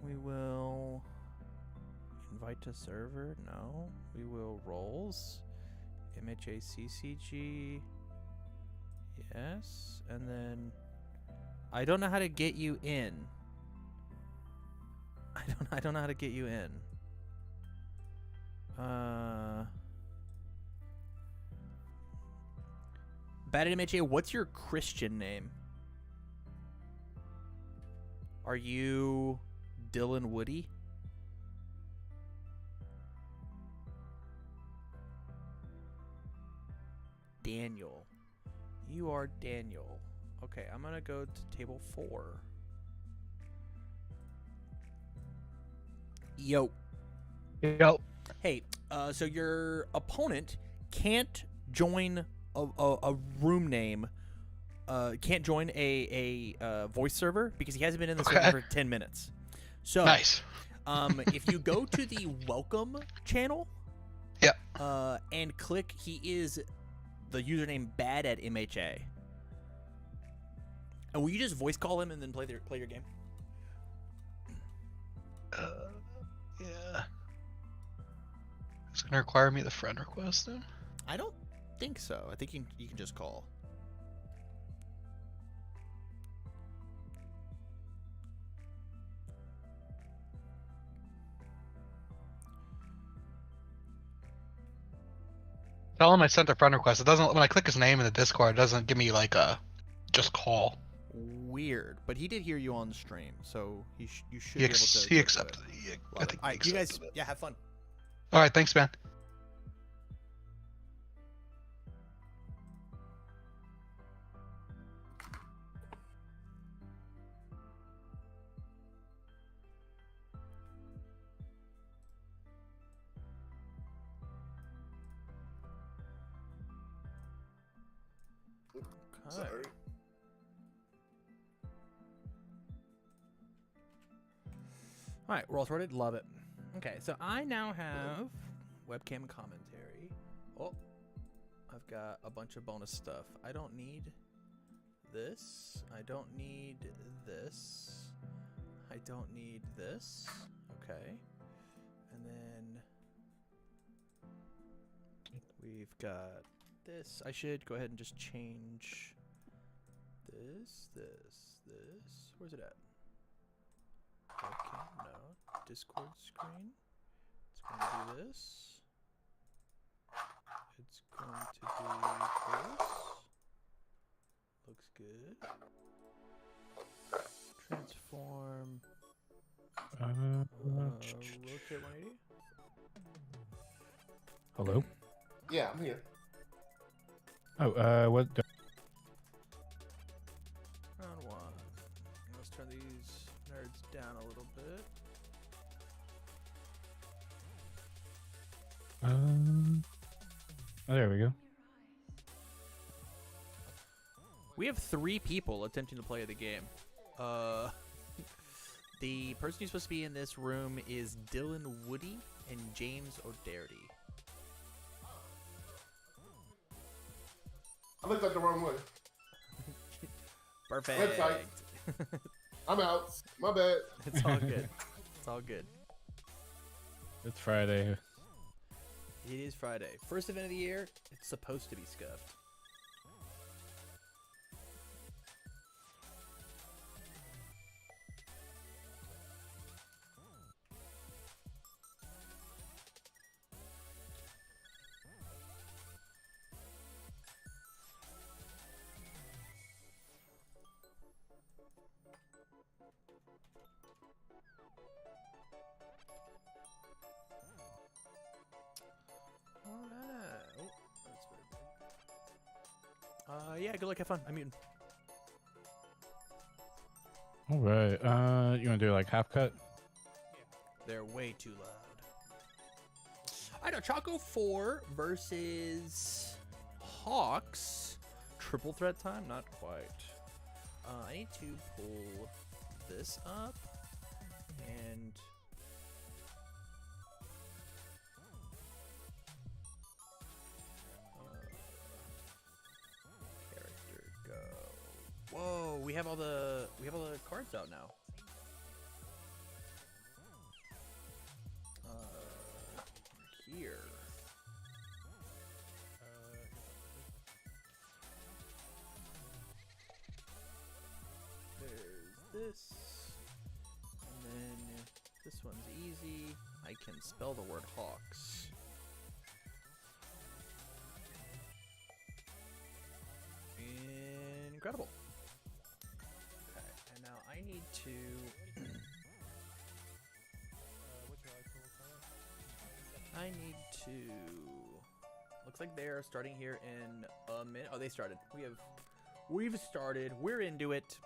We will invite to server. No. We will roles. MHA CCG. Yes. And then I don't know how to get you in. I don't know how to get you in. Bad at MHA, what's your Christian name? Are you Dylan Woody? Daniel. You are Daniel. Okay, I'm gonna go to table 4. Yo. Yo. Hey, so your opponent can't join a room name. Can't join a voice server because he hasn't been in the server for 10 minutes. So nice. If you go to the welcome channel, yep, and click, he is the username bad at MHA. And will you just voice call him and then play your game? Yeah. It's gonna require me the friend request then? I don't think so. I think you can just call. Tell him I sent a friend request. It doesn't, when I click his name in the Discord, it doesn't give me like a just call. Weird, but he did hear you on the stream, so you should He be able to. He accepted it. I think all right, you guys, yeah, have fun. All right, thanks, man. Sorry. All right, we're all sorted. Love it. Okay, so I now have webcam commentary. Oh, I've got a bunch of bonus stuff. I don't need this. I don't need this. I don't need this. Okay. And then we've got this. I should go ahead and just change this. Where's it at? Okay, no. Discord screen. It's going to do this. It's going to do this. Looks good. Transform. Looks Hit 180. Hello? Yeah, I'm here. Oh, what? Round 1. Let's turn these nerds down a little bit. Oh, there we go. We have 3 people attempting to play the game. The person who's supposed to be in this room is Dylan Woody and James O'Darity. I looked at the wrong way. Perfect. Website. I'm out. My bad. It's all good. It's all good. It's Friday. It is Friday. First event of the year. It's supposed to be scuffed. Alright. Oh, that's very big. Yeah, good luck, have fun. I'm muting. All right. You want to do like half cut? They're way too loud. I know, Choco 4 versus Hawks. Triple threat time? Not quite. I need to pull this up and character go. Whoa, we have all the cards out now. Here. There's this. And then this one's easy. I can spell the word hawks. Incredible. Okay, and now I need to I need to. Looks like they're starting here in a minute. Oh, they started. We've started. We're into it.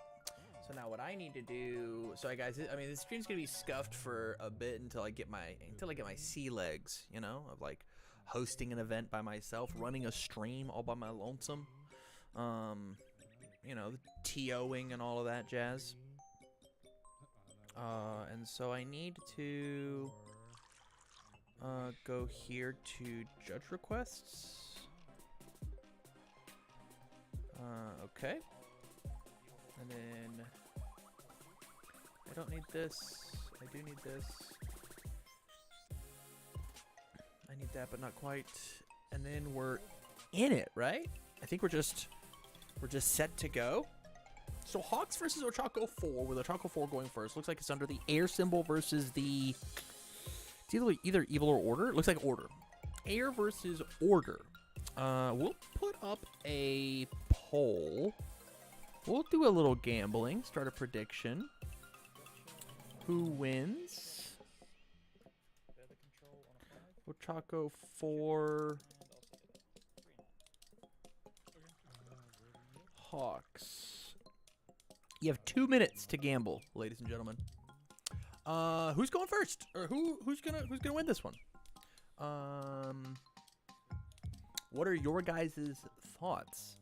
So now what I need to do. So guys, I mean, this stream's gonna be scuffed for a bit until I get my sea legs. You know, of like hosting an event by myself, running a stream all by my lonesome. You know, the TOing and all of that jazz. And so I need to. Go here to judge requests. Okay. And then I don't need this. I do need this. I need that, but not quite. And then we're in it, right? I think we're just set to go. So Hawks versus Ochako 4, with Ochako 4 going first. Looks like it's under the air symbol versus the. It's either evil or order. It looks like order. Air versus order. We'll put up a poll. We'll do a little gambling. Start a prediction. Who wins? Ochako 4. Hawks. You have 2 minutes to gamble, ladies and gentlemen. Who's going first? Or who's gonna win this one? What are your guys' thoughts?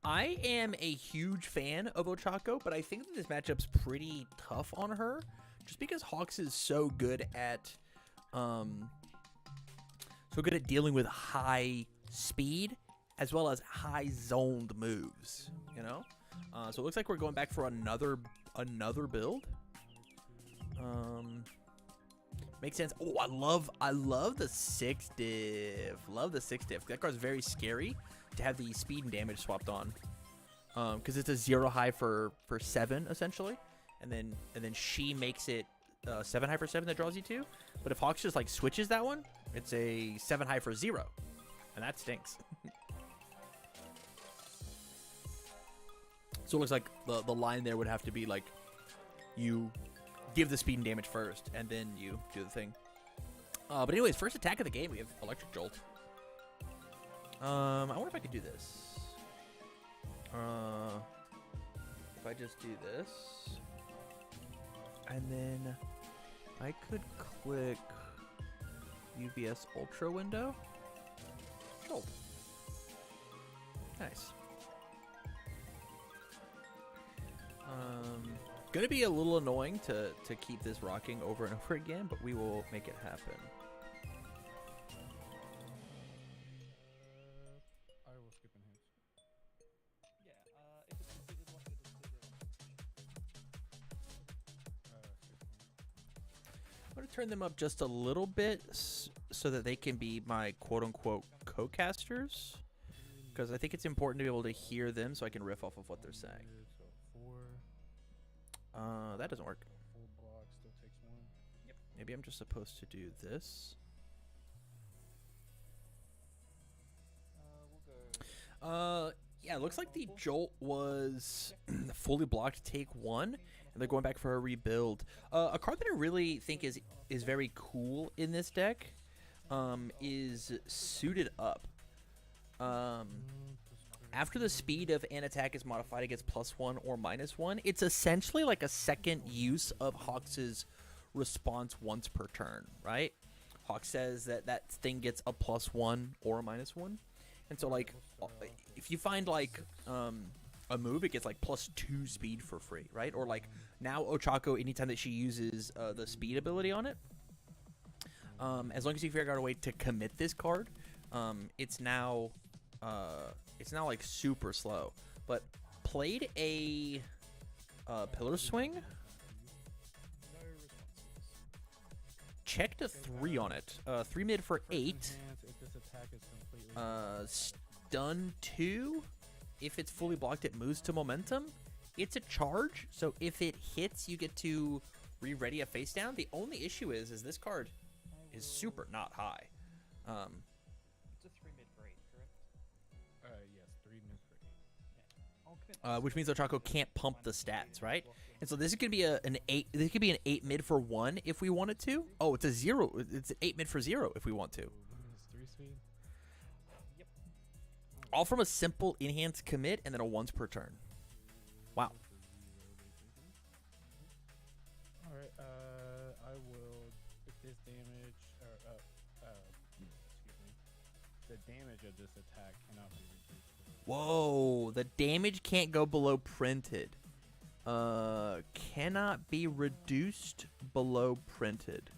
I am a huge fan of Ochako, but I think that this matchup's pretty tough on her, just because Hawks is so good at dealing with high speed as well as high zoned moves. You know, so it looks like we're going back for another build. Makes sense. Oh, I love the 6 diff. Love the 6 diff. That card's very scary to have the speed and damage swapped on. Because it's a 0 high for 7 essentially, and then she makes it 7 high for 7 that draws you 2. But if Hawks just like switches that one, it's a 7 high for 0, and that stinks. So it looks like the line there would have to be like you give the speed and damage first, and then you do the thing. But anyways, first attack of the game, we have Electric Jolt. I wonder if I could do this. If I just do this, and then I could click UVS Ultra window. Jolt. Nice. Gonna be a little annoying to keep this rocking over and over again, but we will make it happen. I will skip enhance. Yeah, if it's completed, lock it I'm gonna turn them up just a little bit so that they can be my quote-unquote co-casters, because I think it's important to be able to hear them so I can riff off of what they're saying. So 4. That doesn't work. Full block still takes 1. Maybe I'm just supposed to do this. Yeah, it looks like the Jolt was fully blocked take 1, and they're going back for a rebuild. A card that I really think is very cool in this deck is Suited Up. After the speed of an attack is modified, it gets +1 or -1. It's essentially like a second use of Hawks' response once per turn, right? Hawk says that thing gets a +1 or a -1. And so, like, if you find, like, a move, it gets, like, +2 speed for free, right? Or, like, now Ochako, anytime that she uses the speed ability on it, as long as you figure out a way to commit this card, it's now like super slow. But played a Pillar Swing, checked a 3 on it. 3 mid for 8. If this attack is completely Stun 2. If it's fully blocked, it moves to momentum. It's a charge, so if it hits, you get to re-ready a face down. The only issue is this card is super not high. It's a 3 mid for 8, correct? yes, 3 mid for 8. I'll commit Which means Ochako can't pump the stats, right? And so this could be an 8. This could be an 8 mid for 1 if we wanted to. Oh, it's a 0. It's an 8 mid for 0 if we want to. Minus 3 speed. Yep. All from a simple enhance commit and then a once per turn. Wow. All right. I will. If this damage, or excuse me, the damage of this attack cannot be reduced. Whoa, the damage can't go below printed. Cannot be reduced below printed.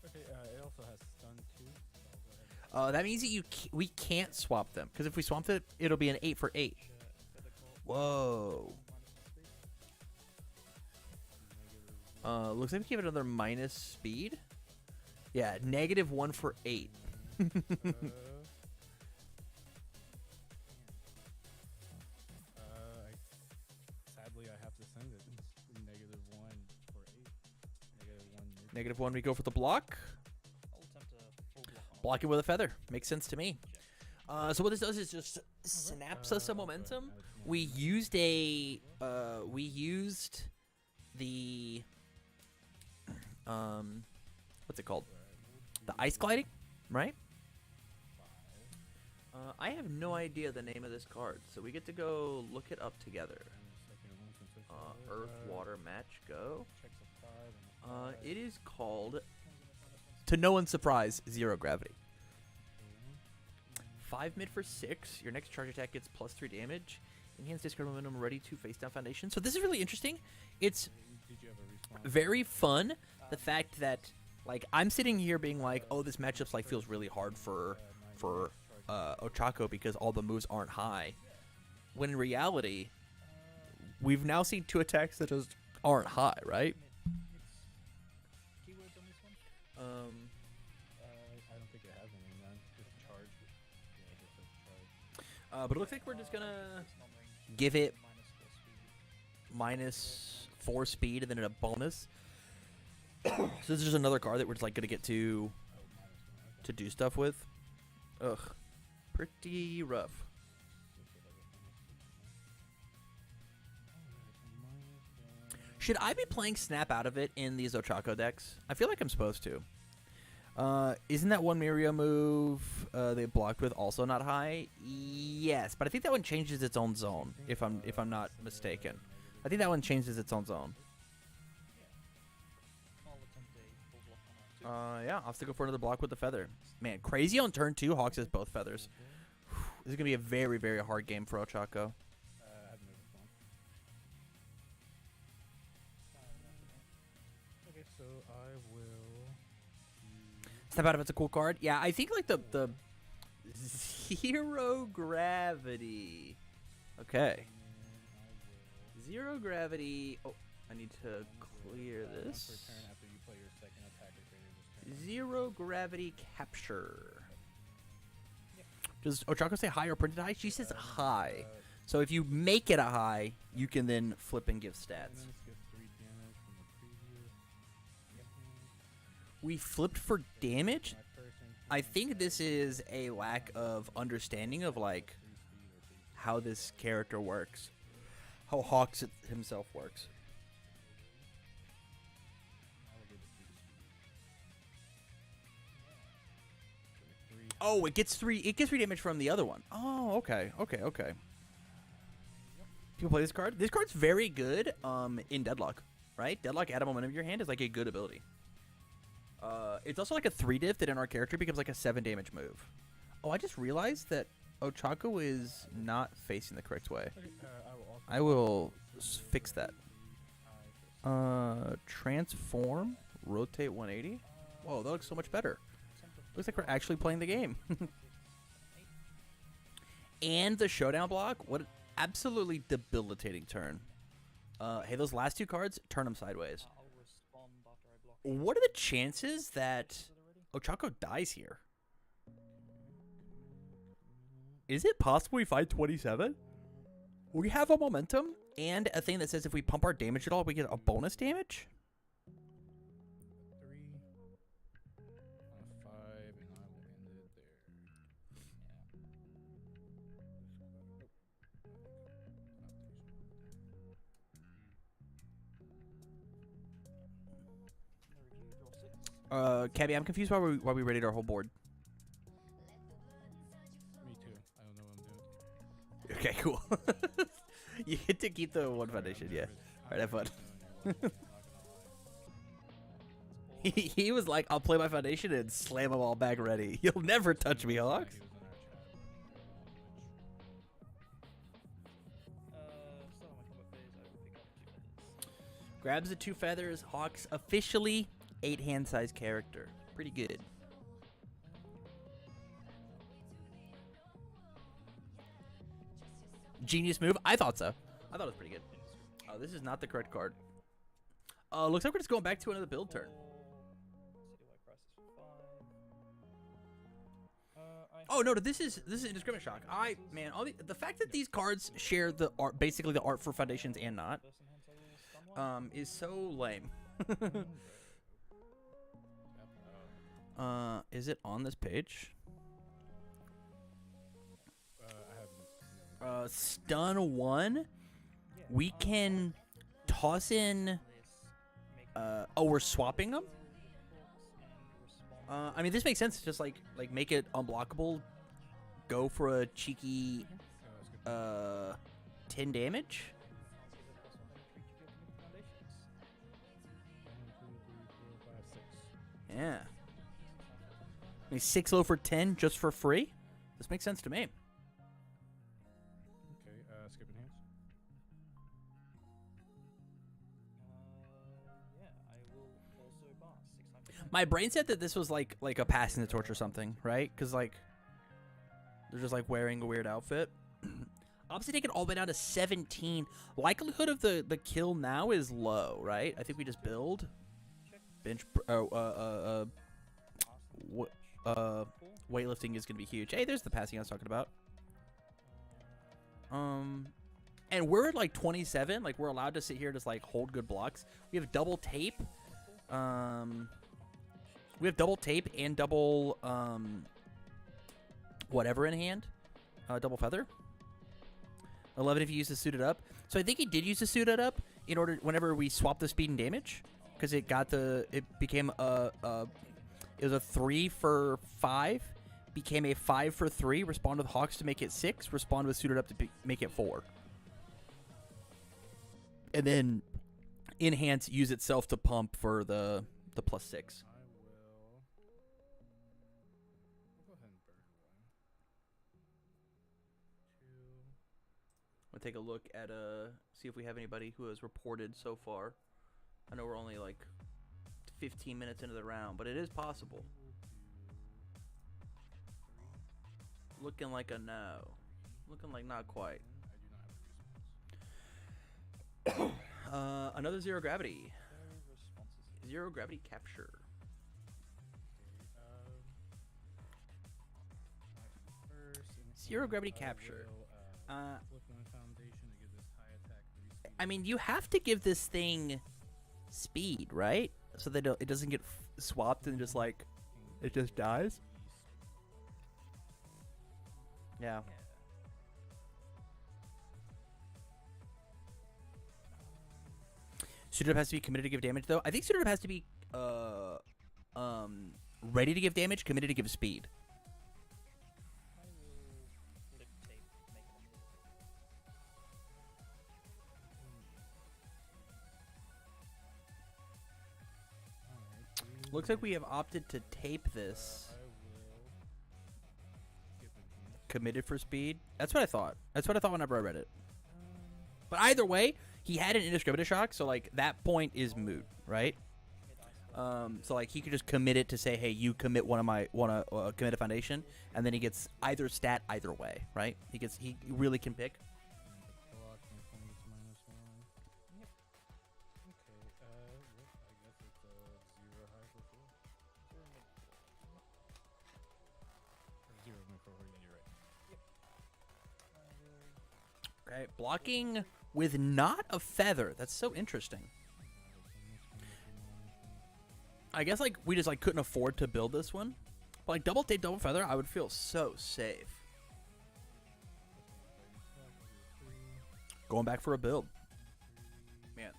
Okay. It also has stun too. So I'll go ahead and That means that we can't swap them, because if we swap it, it'll be an 8 for 8. Whoa. Looks like we give it another minus speed. Yeah, -1 for 8. Sadly, I have to send it. It's -1 for 8. -1 mid. -1, we go for the block. I'll attempt a full block on Block it with a feather. Makes sense to me. So what this does is just snaps us some momentum. We used the what's it called? The ice gliding, right? I have no idea the name of this card, so we get to go look it up together. Earth, water, match, go. It is called, to no one's surprise, Zero Gravity. 5 mid for 6. Your next charge attack gets +3 damage. Enhanced discard momentum, ready to face down foundation. So this is really interesting. It's Did you have a response? very fun. The fact that, like, I'm sitting here being like, oh, this matchup's like feels really hard for Ochako because all the moves aren't high. When in reality, we've now seen 2 attacks that just aren't high, right? keywords on this one. I don't think it has any, man. Just charge. Yeah, just a charge. But it looks like we're just gonna It's non-range. give it minus -4 4 speed. speed and then a bonus. So this is just another card that we're just like gonna get to do stuff with. Ugh, pretty rough. Should I be playing Snap out of it in these Ochako decks? I feel like I'm supposed to. Isn't that one Mirio move they blocked with also not high? Yes, but I think that one changes its own zone. If I'm not mistaken, I think that one changes its own zone. Yeah, I'll have to go for another block with the feather. Man, crazy on turn 2. Hawks has both feathers. This is gonna be a very, very hard game for Ochako. Okay, so I will. Step out of it's a cool card. Yeah, I think like the zero gravity. Okay. Zero gravity. Oh, I need to clear this. Zero gravity capture. Does Ochako say high or printed high? She says high. So if you make it a high, you can then flip and give stats. We flipped for damage? I think this is a lack of understanding of like how this character works. How Hawks himself works. Oh, it gets 3 damage from the other one. Oh, okay. People play this card. This card's very good in Deadlock, right? Deadlock add a momentum in your hand is like a good ability. It's also like a 3-diff that in our character becomes like a 7 damage move. Oh, I just realized that Ochako is not facing the correct way. I will fix that. Transform, rotate 180. Whoa, that looks so much better. Looks like we're actually playing the game. And the showdown block. What an absolutely debilitating turn. Hey, those last 2 cards, turn them sideways. What are the chances that Ochako dies here? Is it possible we find 27? We have a momentum and a thing that says if we pump our damage at all, we get a bonus damage? 3 on a 5, and I will end it there. Cabby, I'm confused why we rated our whole board. Me too. I don't know what I'm doing. Okay, cool. You get to keep the one foundation, yeah. Alright, have fun. He was like, I'll play my foundation and slam them all back ready. You'll never touch me, Hawks. Grabs the 2 feathers. Hawks officially 8 hand size character. Pretty good. Genius move. I thought so. I thought it was pretty good. Oh, this is not the correct card. Looks like we're just going back to another build turn. Oh no, this is indiscriminate shock. Man, the fact that these cards share the art, basically the art for foundations and not, is so lame. Is it on this page? Stun 1. We can toss in. Oh, we're swapping them. I mean, this makes sense. Just like make it unblockable. Go for a cheeky 10 damage. Yeah. I mean, 6 low for 10 just for free. This makes sense to me. Okay, skipping hands. Yeah, I will also pass 600. My brain said that this was like a passing the torch or something, right? Because like they're just like wearing a weird outfit. Obviously, take it all the way down to 17. Likelihood of the kill now is low, right? I think we just build bench. Weightlifting is gonna be huge. Hey, there's the passing I was talking about. And we're at like 27. Like we're allowed to sit here and just like hold good blocks. We have double tape. We have double tape and double whatever in hand. Double feather. 11 if you use the suited up. So I think he did use the suited up. in order whenever we swap the speed and damage, because it became it was a 3 for 5, became a 5 for 3. Respond with Hawks to make it 6. Respond with Suited Up to make it 4. And then Enhance use itself to pump for the +6. I will. Go ahead and burn one. We'll take a look at see if we have anybody who has reported so far. I know we're only like 15 minutes into the round, but it is possible. Looking like a no. Looking like not quite. I do not have a response. Another zero gravity. Zero gravity capture. Zero gravity capture. Flip one foundation to give this high attack 3 speed. I mean, you have to give this thing speed, right? So that it doesn't get swapped and just like it just dies. Yeah. Suited Up has to be committed to give damage, though. I think Suited Up has to be ready to give damage, committed to give speed. I will lip tape, make it Alright. Looks like we have opted to tape this. I will skip Enhance. Committed for speed. That's what I thought. That's what I thought whenever I read it. But either way, he had an indiscriminate shock, so like that point is moot, right? So like he could just commit it to say, hey, you commit commit a foundation, and then he gets either stat either way, right? He really can pick. Block my opponent gets -1. Yep. Okay, yep, I guess it's a 0 high for 4. 0 mid for 4, yeah, you're right. Okay, blocking with not a feather. That's so interesting. I guess like we just like couldn't afford to build this one, but like double tape, double feather, I would feel so safe. Going back for a build, man.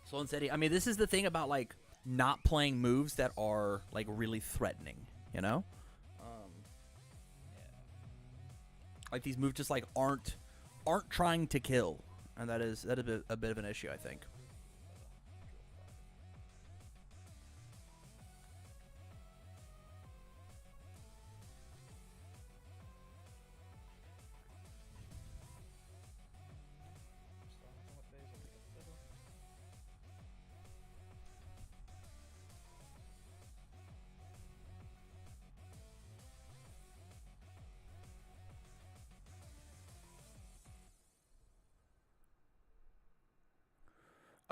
So instead, I mean, this is the thing about like not playing moves that are like really threatening, you know? Like these moves just like aren't trying to kill, and that is a bit of an issue, I think.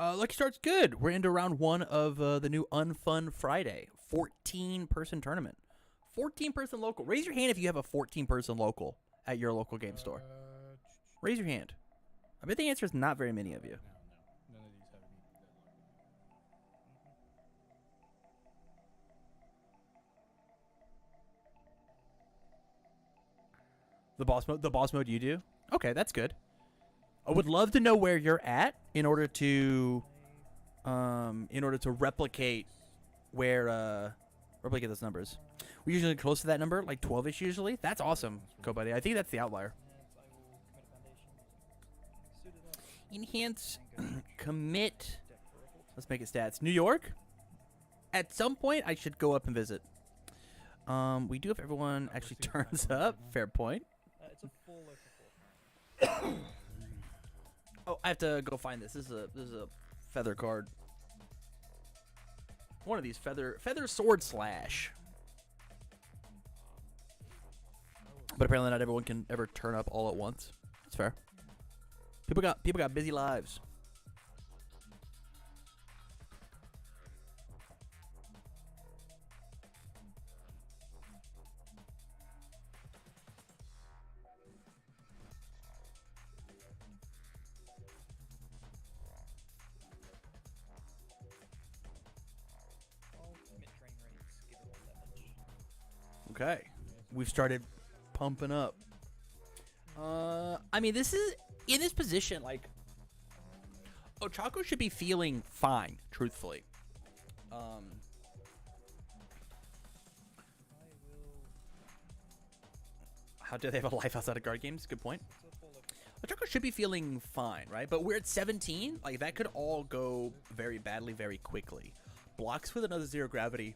Lucky Start's good. We're into round 1 of the new Unfun Friday. 14-person tournament. 14-person local. Raise your hand if you have a 14-person local at your local game store. Raise your hand. I bet the answer is not very many of you. No. None of these have any deadline. The boss mode you do? Okay, that's good. I would love to know where you're at in order to replicate replicate those numbers. We're usually close to that number, like 12-ish usually. That's awesome, Buddy. I think that's the outlier. Enhance, commit. Let's make it stats. New York. At some point, I should go up and visit. We do if everyone actually turns up. Fair point. It's a full local 4. Oh, I have to go find this. This is a feather card. One of these feather sword slash. But apparently not everyone can ever turn up all at once. That's fair. People got busy lives. I'll commit train rates, give it all that much. Okay. We've started pumping up. I mean, this is in this position, like Ochako should be feeling fine, truthfully. How do they have a life outside of card games? Good point. Ochako should be feeling fine, right? But we're at 17. Like, that could all go very badly, very quickly. Blocks with another 0 gravity.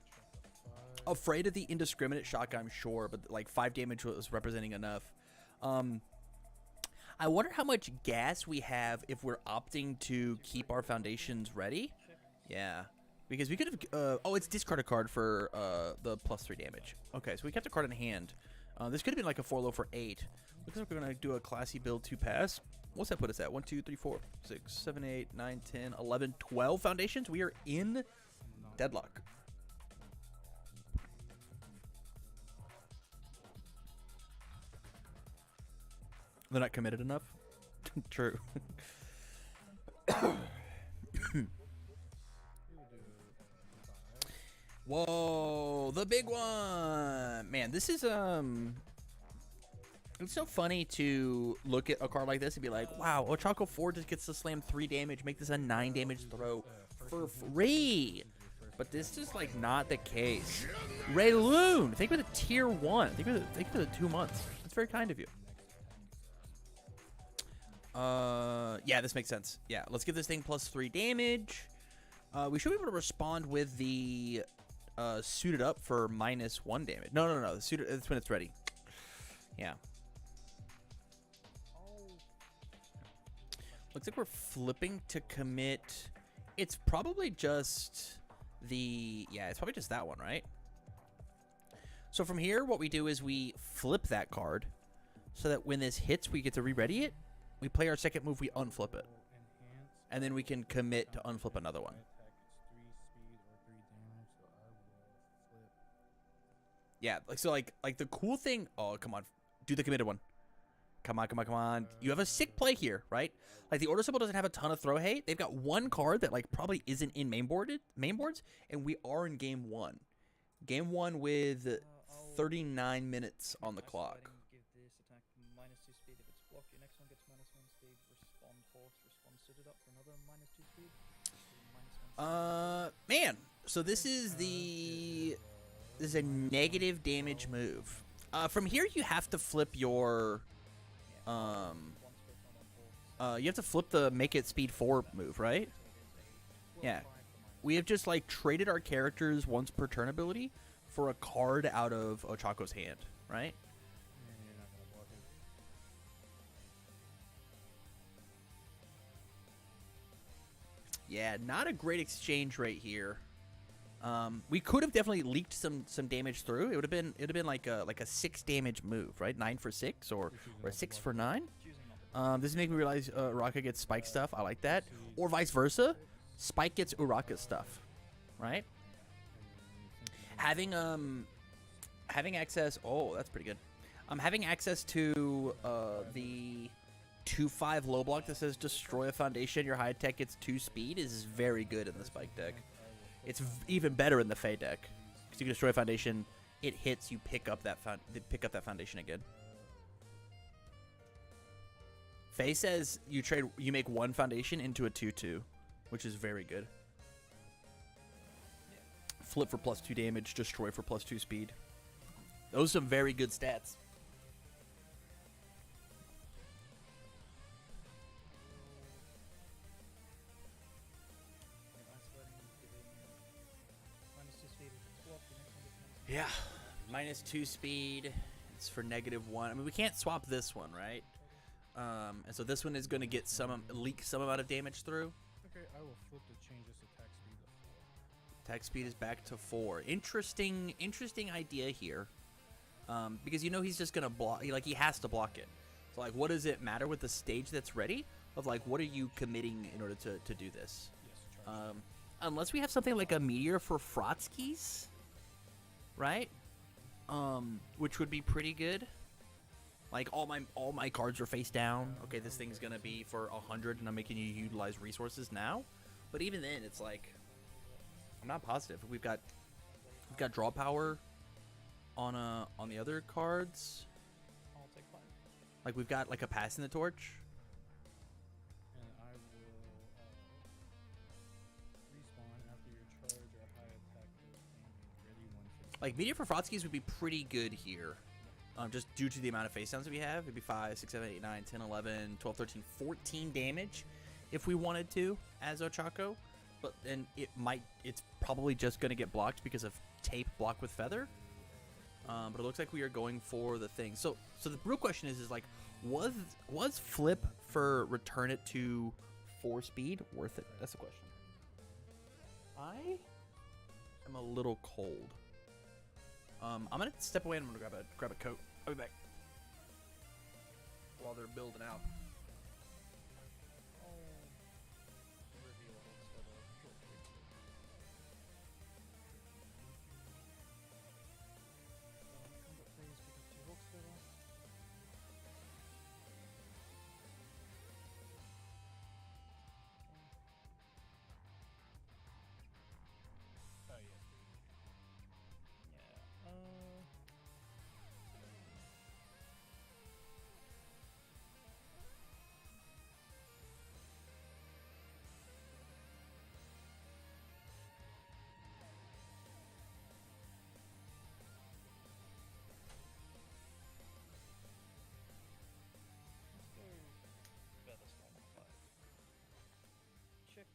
Afraid of the indiscriminate shock, I'm sure, but like 5 damage was representing enough. I wonder how much gas we have if we're opting to keep our foundations ready. Yeah, because we could have. Oh, it's discard a card for the +3 damage. Okay, so we kept a card in hand. This could have been like a 4 low for 8. Looks like we're gonna do a classy build 2 pass. What's that put us at? 1, 2, 3, 4, 6, 7, 8, 9, 10, 11, 12 foundations. We are in deadlock. They're not committed enough. True. Whoa, the big one, man. This is it's so funny to look at a card like this and be like, wow, Ochako 4 just gets to slam 3 damage, make this a 9 damage throw for free. But this is like not the case. Ray Loon, think with a tier 1. Think with the 2 months. That's very kind of you. Yeah, this makes sense. Yeah, let's give this thing +3 damage. We should be able to respond with the suited up for -1 damage. No. The suited, that's when it's ready. Yeah. Looks like we're flipping to commit. It's probably just the, yeah, it's probably just that one, right? So from here, what we do is we flip that card so that when this hits, we get to re-ready it. We play our second move, we unflip it. And then we can commit to unflip another one. Yeah, like the cool thing. Oh, come on. Do the committed one. Come on. You have a sick play here, right? Like the order symbol doesn't have a ton of throw hate. They've got one card that like probably isn't in main boards, and we are in game 1. Game 1 with 39 minutes on the clock. Man, so this is a negative damage move. From here you have to flip your you have to flip the make it speed 4 move, right? Yeah. We have just like traded our characters once per turn ability for a card out of Ochako's hand, right? Yeah, not a great exchange rate here. We could have definitely leaked some damage through. It would have been like a 6 damage move, right? 9 for 6 or a 6 for 9. This is making me realize Uraka gets Spike stuff. I like that. Or vice versa. Spike gets Uraka stuff, right? Having access. Oh, that's pretty good. Having access to the 2/5 low block that says destroy a foundation. Your high tech gets 2 speed is very good in the Spike deck. It's even better in the Fey deck because you can destroy a foundation. It hits, you pick up that foundation again. Fey says you make 1 foundation into a 2/2, which is very good. Flip for +2 damage, destroy for +2 speed. Those are some very good stats. Yeah, -2 speed. It's for -1. I mean, we can't swap this one, right? And so this one is going to get leak some amount of damage through. Okay, I will flip to change this attack speed to 4. Attack speed is back to 4. Interesting idea here. Because you know he's just going to block. Like, he has to block it. So, like, what does it matter with the stage that's ready? Of, like, what are you committing in order to do this? Yes, unless we have something like a Meteor for Frotsky's, right? Which would be pretty good. Like, all my cards are face down. Okay, this thing's gonna be for 100, and I'm making you utilize resources now. But even then, it's like, I'm not positive. We've got draw power on the other cards. I'll take 5. Like, we've got like a pass in the torch. And I will Like, medium for Frotzkies would be pretty good here. Just due to the amount of face downs that we have. It'd be 5, 6, 7, 8, 9, 10, 11, 12, 13, 14 damage if we wanted to as Ochako. But then it's probably just going to get blocked because of tape block with feather. But it looks like we are going for the thing. So the real question is like, was flip for return it to 4 speed worth it? That's the question. I am a little cold. I'm gonna step away and I'm gonna grab a coat. I'll be back while they're building out. Oh yeah. Checks.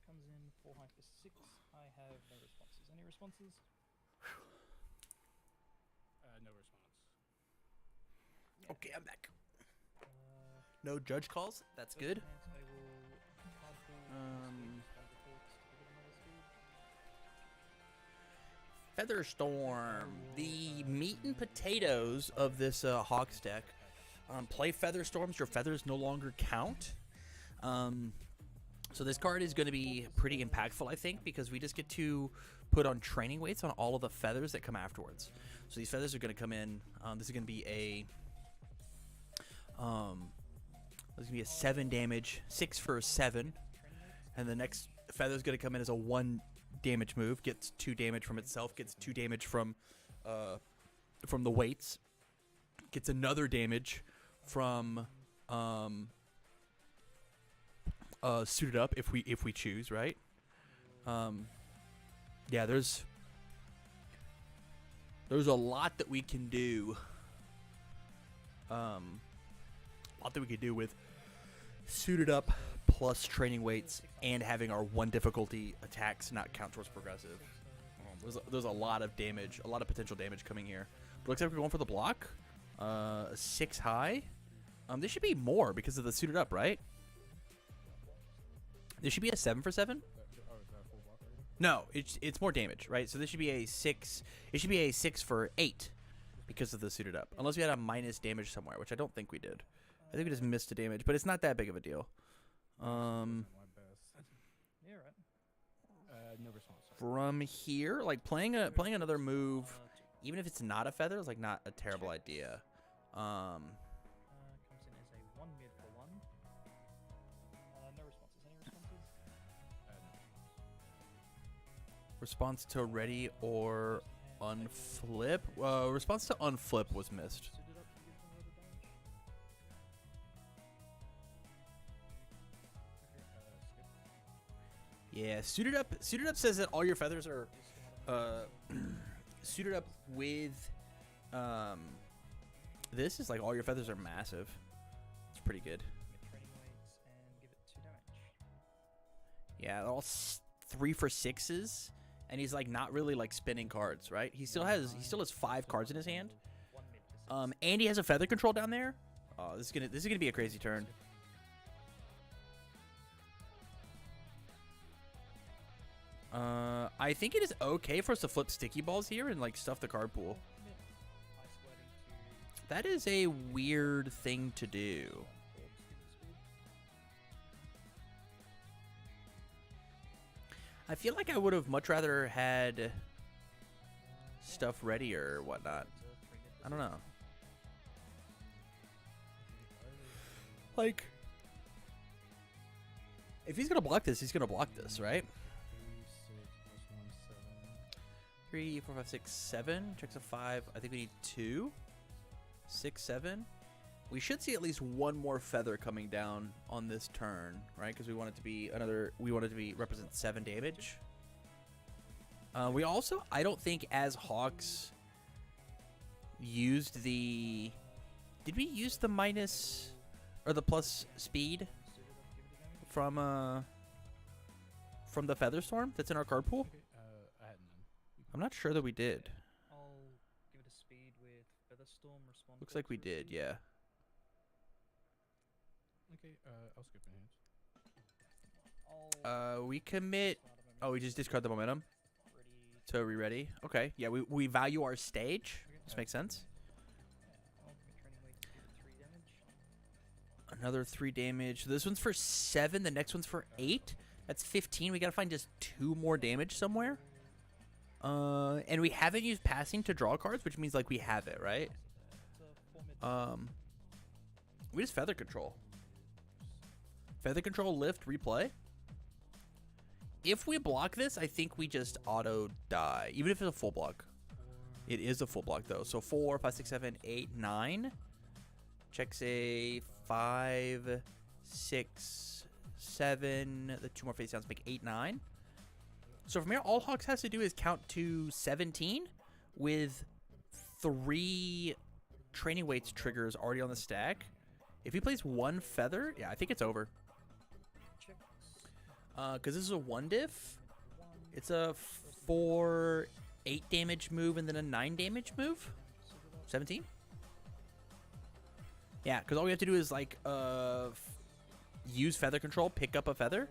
Comes in 4 high for 6. I have no responses. Any responses? No response. Okay, I'm back. No judge calls. That's good. Featherstorm, the meat and potatoes of this Hawks deck. Play Featherstorms. Your feathers no longer count. So this card is going to be pretty impactful, I think, because we just get to put on training weights on all of the feathers that come afterwards. So these feathers are going to come in. This is going to be a 7 damage, 6 for 7, and the next feather is going to come in as a 1 damage move. Gets 2 damage from itself. Gets 2 damage from the weights. Gets another damage from suited up if we choose, right? Yeah, there's a lot that we can do. A lot that we could do with suited up plus training weights and having our 1 difficulty attacks not count towards progressive. There's a lot of damage, a lot of potential damage coming here. But looks like we're going for the block. 6 high. This should be more because of the suited up, right? This should be a 7 for 7. Oh, is that full block already? No, it's more damage, right? So this should be a 6. It should be a 6 for 8 because of the suited up. Unless we had a minus damage somewhere, which I don't think we did. I think we just missed a damage, but it's not that big of a deal. My best. Yeah, right. No response. From here, like playing another move, even if it's not a feather, is like not a terrible idea. Comes in as a 1 mid for 1. No responses. Any responses? Response to ready or unflip. Response to unflip was missed. Suited up to give them a little damage. Yeah, suited up. Suited up says that all your feathers are suited up with. This is like all your feathers are massive. It's pretty good. Get training weights and give it 2 damage. Yeah, they're all 3 for 6s, and he's like not really like spinning cards, right? He still has 5 cards in his hand. 1 mid for 6. And he has a feather control down there. Oh, this is gonna be a crazy turn. I think it is okay for us to flip sticky balls here and like stuff the card pool. That is a weird thing to do. I feel like I would have much rather had stuff ready or whatnot. I don't know. Like, if he's gonna block this, he's gonna block this, right? 3, 4, 5, 6, 7. Checks a 5. I think we need 2. 6, 7. We should see at least 1 more feather coming down on this turn, right? Because we want it to be represent 7 damage. We also, I don't think as Hawks used the... Did we use the minus or the plus speed from the Featherstorm that's in our card pool? Okay, I had none. I'm not sure that we did. I'll give it a speed with Featherstorm. Respond. Looks like we did, yeah. Okay, I'll skip hands. We commit... Oh, we just discard the momentum. Ready. So are we ready? Okay, yeah, we value our stage. This makes sense. I'll commit training weight to do 3 damage. Another 3 damage. This one's for 7. The next one's for 8. That's 15. We gotta find just 2 more damage somewhere. And we haven't used passing to draw cards, which means like we have it, right? It's a 4 mid. We just feather control. Feather control, lift, replay. If we block this, I think we just auto die, even if it's a full block. It is a full block though. So 4, 5, 6, 7, 8, 9. Checks a 5, 6, 7. The 2 more face downs make 8, 9. So from here, all Hawks has to do is count to 17 with 3 training weights triggers already on the stack. If he plays 1 feather, yeah, I think it's over. Checks. Because this is a 1 diff. It's a 4, 8 damage move and then a 9 damage move. 17? Yeah, because all we have to do is like use feather control, pick up a feather,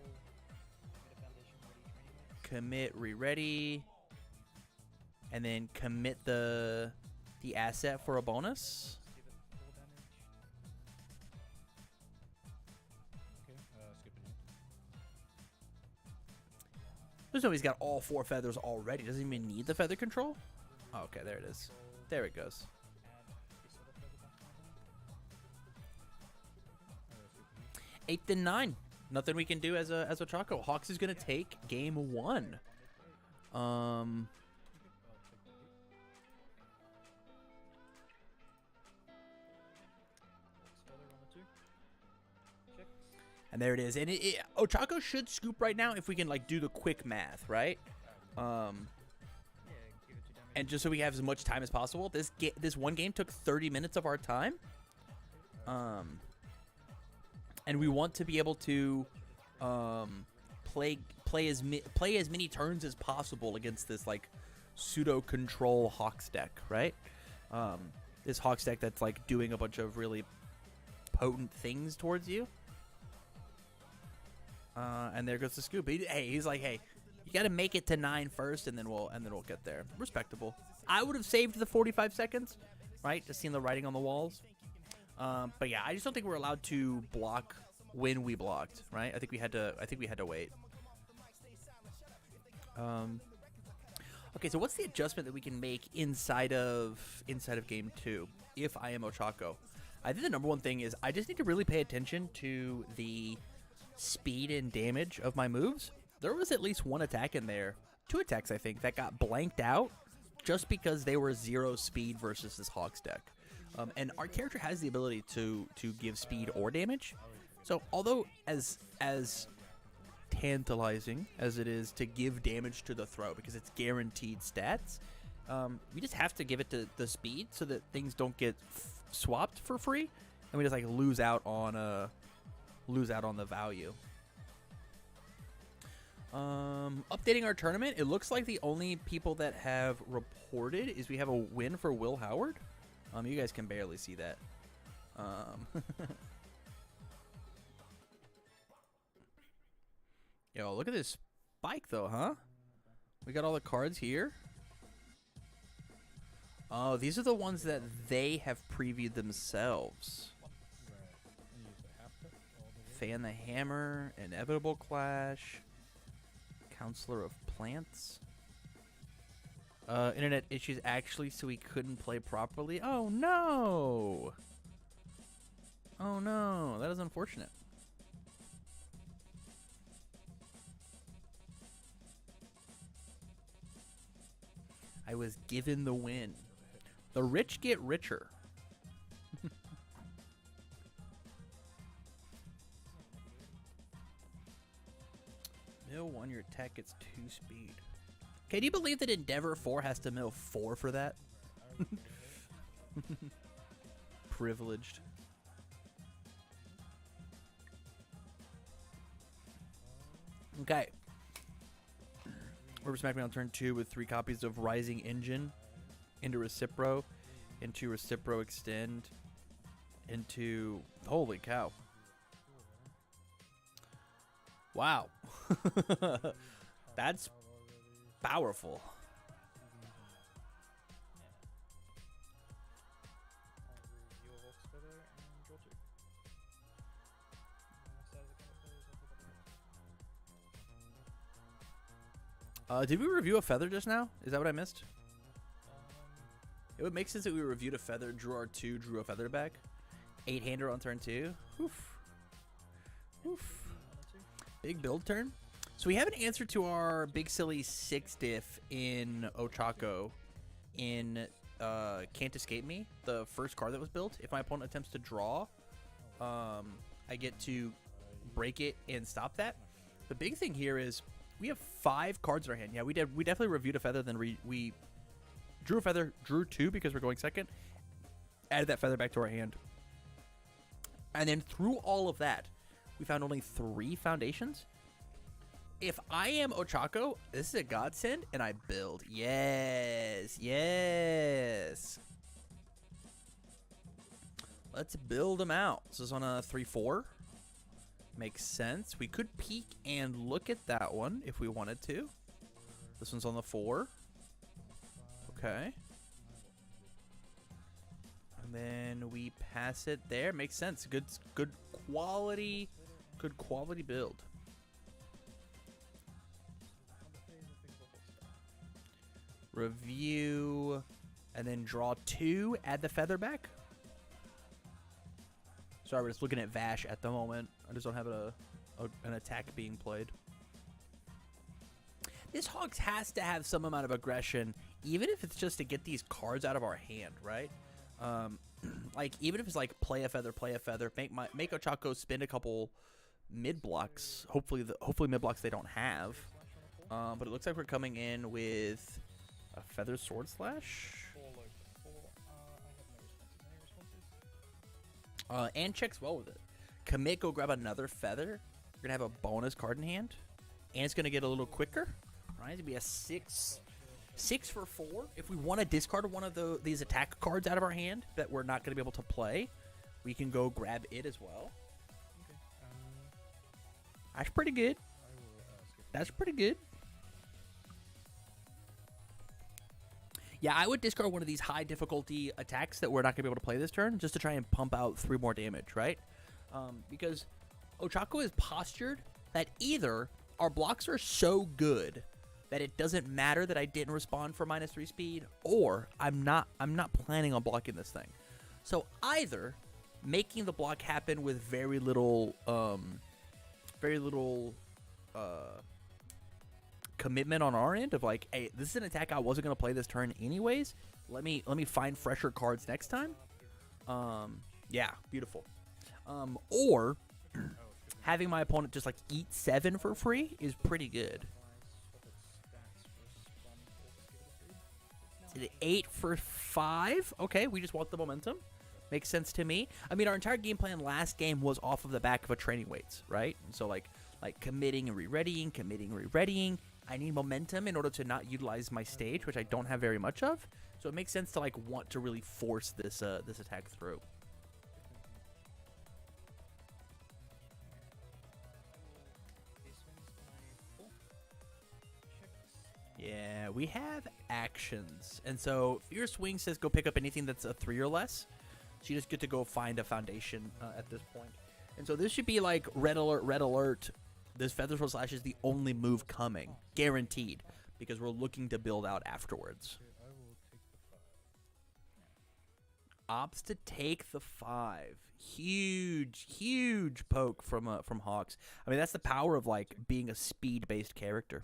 commit re-ready, and then commit the asset for a bonus. Give it 4 damage. Okay, skipping hands. There's nobody's got all 4 feathers already. Doesn't even need the feather control. Oh, okay, there it is. There it goes. Add this other feather back on. 8 then 9. Nothing we can do as a Chaco. Hawks is gonna take game 1. Feather on the 2. Checks. And there it is. And Ochako should scoop right now if we can like do the quick math, right? Yeah, give it 2 damage. And just so we have as much time as possible. This one game took 30 minutes of our time. And we want to be able to play as many turns as possible against this like pseudo control Hawks deck, right? This Hawks deck that's like doing a bunch of really potent things towards you. And there goes the scoop. He's like, hey, you got to make it to 9 first, and then we'll get there. Respectable. I would have saved the 45 seconds, right? Just seeing the writing on the walls. But yeah, I just don't think we're allowed to block when we blocked, right? I think we had to wait. Okay, so what's the adjustment that we can make inside of game 2 if I am Ochako? I think the number one thing is I just need to really pay attention to the speed and damage of my moves. There was at least 1 attack in there, 2 attacks I think, that got blanked out just because they were 0 speed versus this Hawks deck. And our character has the ability to give speed or damage. So although as tantalizing as it is to give damage to the throw because it's guaranteed stats, we just have to give it to the speed so that things don't get swapped for free and we just like lose out on the value. Updating our tournament, it looks like the only people that have reported is we have a win for Will Howard. You guys can barely see that. Yo, look at this spike though, huh? We got all the cards here. Oh, these are the ones that they have previewed themselves. Right. And use the half cut all the way. Fan the Hammer, Inevitable Clash, Counselor of Plants. Internet issues actually, so we couldn't play properly. Oh no! Oh no, that is unfortunate. I was given the win. The rich get richer. Mill 1, your attack gets 2 speed. Can you believe that Endeavor 4 has to mill 4 for that? Privileged. Okay. River Smack Me on turn 2 with 3 copies of Rising Engine into Recipro, into Recipro Extend, into... Holy cow. Wow. That's powerful. Did we review a feather just now? Is that what I missed? It would make sense that we reviewed a feather, drew our 2, drew a feather back. 8-hander on turn 2. Oof. Oof. Big build turn. So we have an answer to our big silly 6 diff in Ochako in Can't Escape Me, the first card that was built. If my opponent attempts to draw, I get to break it and stop that. The big thing here is we have 5 cards in our hand. Yeah, we definitely reviewed a feather, then we drew a feather, drew 2 because we're going second, added that feather back to our hand. And then through all of that, we found only 3 foundations. If I am Ochako, this is a godsend, and I build. Yes, yes. Let's build them out. This is on a 3-4. Makes sense. We could peek and look at that one if we wanted to. This one's on the 4. Okay. And then we pass it there. Makes sense. Good quality build. Review, and then draw 2, add the feather back. Sorry, we're just looking at Vash at the moment. I just don't have an attack being played. This Hogs has to have some amount of aggression, even if it's just to get these cards out of our hand, right? Like, even if it's like play a feather, make Ochako spend a couple mid blocks. Hopefully mid blocks they don't have. But it looks like we're coming in with a feather sword slash. And checks well with it. Commit, go grab another feather. We're gonna have a bonus card in hand, and it's gonna get a little quicker. Right, it'd be a 6 for 4. If we want to discard one of these attack cards out of our hand that we're not gonna be able to play, we can go grab it as well. Okay. That's pretty good. That's pretty good. Yeah, I would discard one of these high difficulty attacks that we're not going to be able to play this turn just to try and pump out 3 more damage, right? Because Ochako is postured that either our blocks are so good that it doesn't matter that I didn't respond for -3 speed, or I'm not planning on blocking this thing. So either making the block happen with very little commitment on our end of like, hey, this is an attack I wasn't going to play this turn anyways. Let me find fresher cards next time. Yeah, beautiful. Or having my opponent just like eat 7 for free is pretty good. Is it 8 for 5? Okay, we just want the momentum. Makes sense to me. I mean, our entire game plan last game was off of the back of a training weights, right? And so like committing and re-readying, committing and re-readying. I need momentum in order to not utilize my stage, which I don't have very much of. So it makes sense to like want to really force this this attack through. Yeah, we have actions. And so your swing says go pick up anything that's a 3 or less. So you just get to go find a foundation at this point. And so this should be like red alert, red alert. This Feather Sword Slash is the only move coming. Guaranteed. Because we're looking to build out afterwards. Opts to take the 5. Huge, huge poke from Hawks. I mean, that's the power of like being a speed-based character.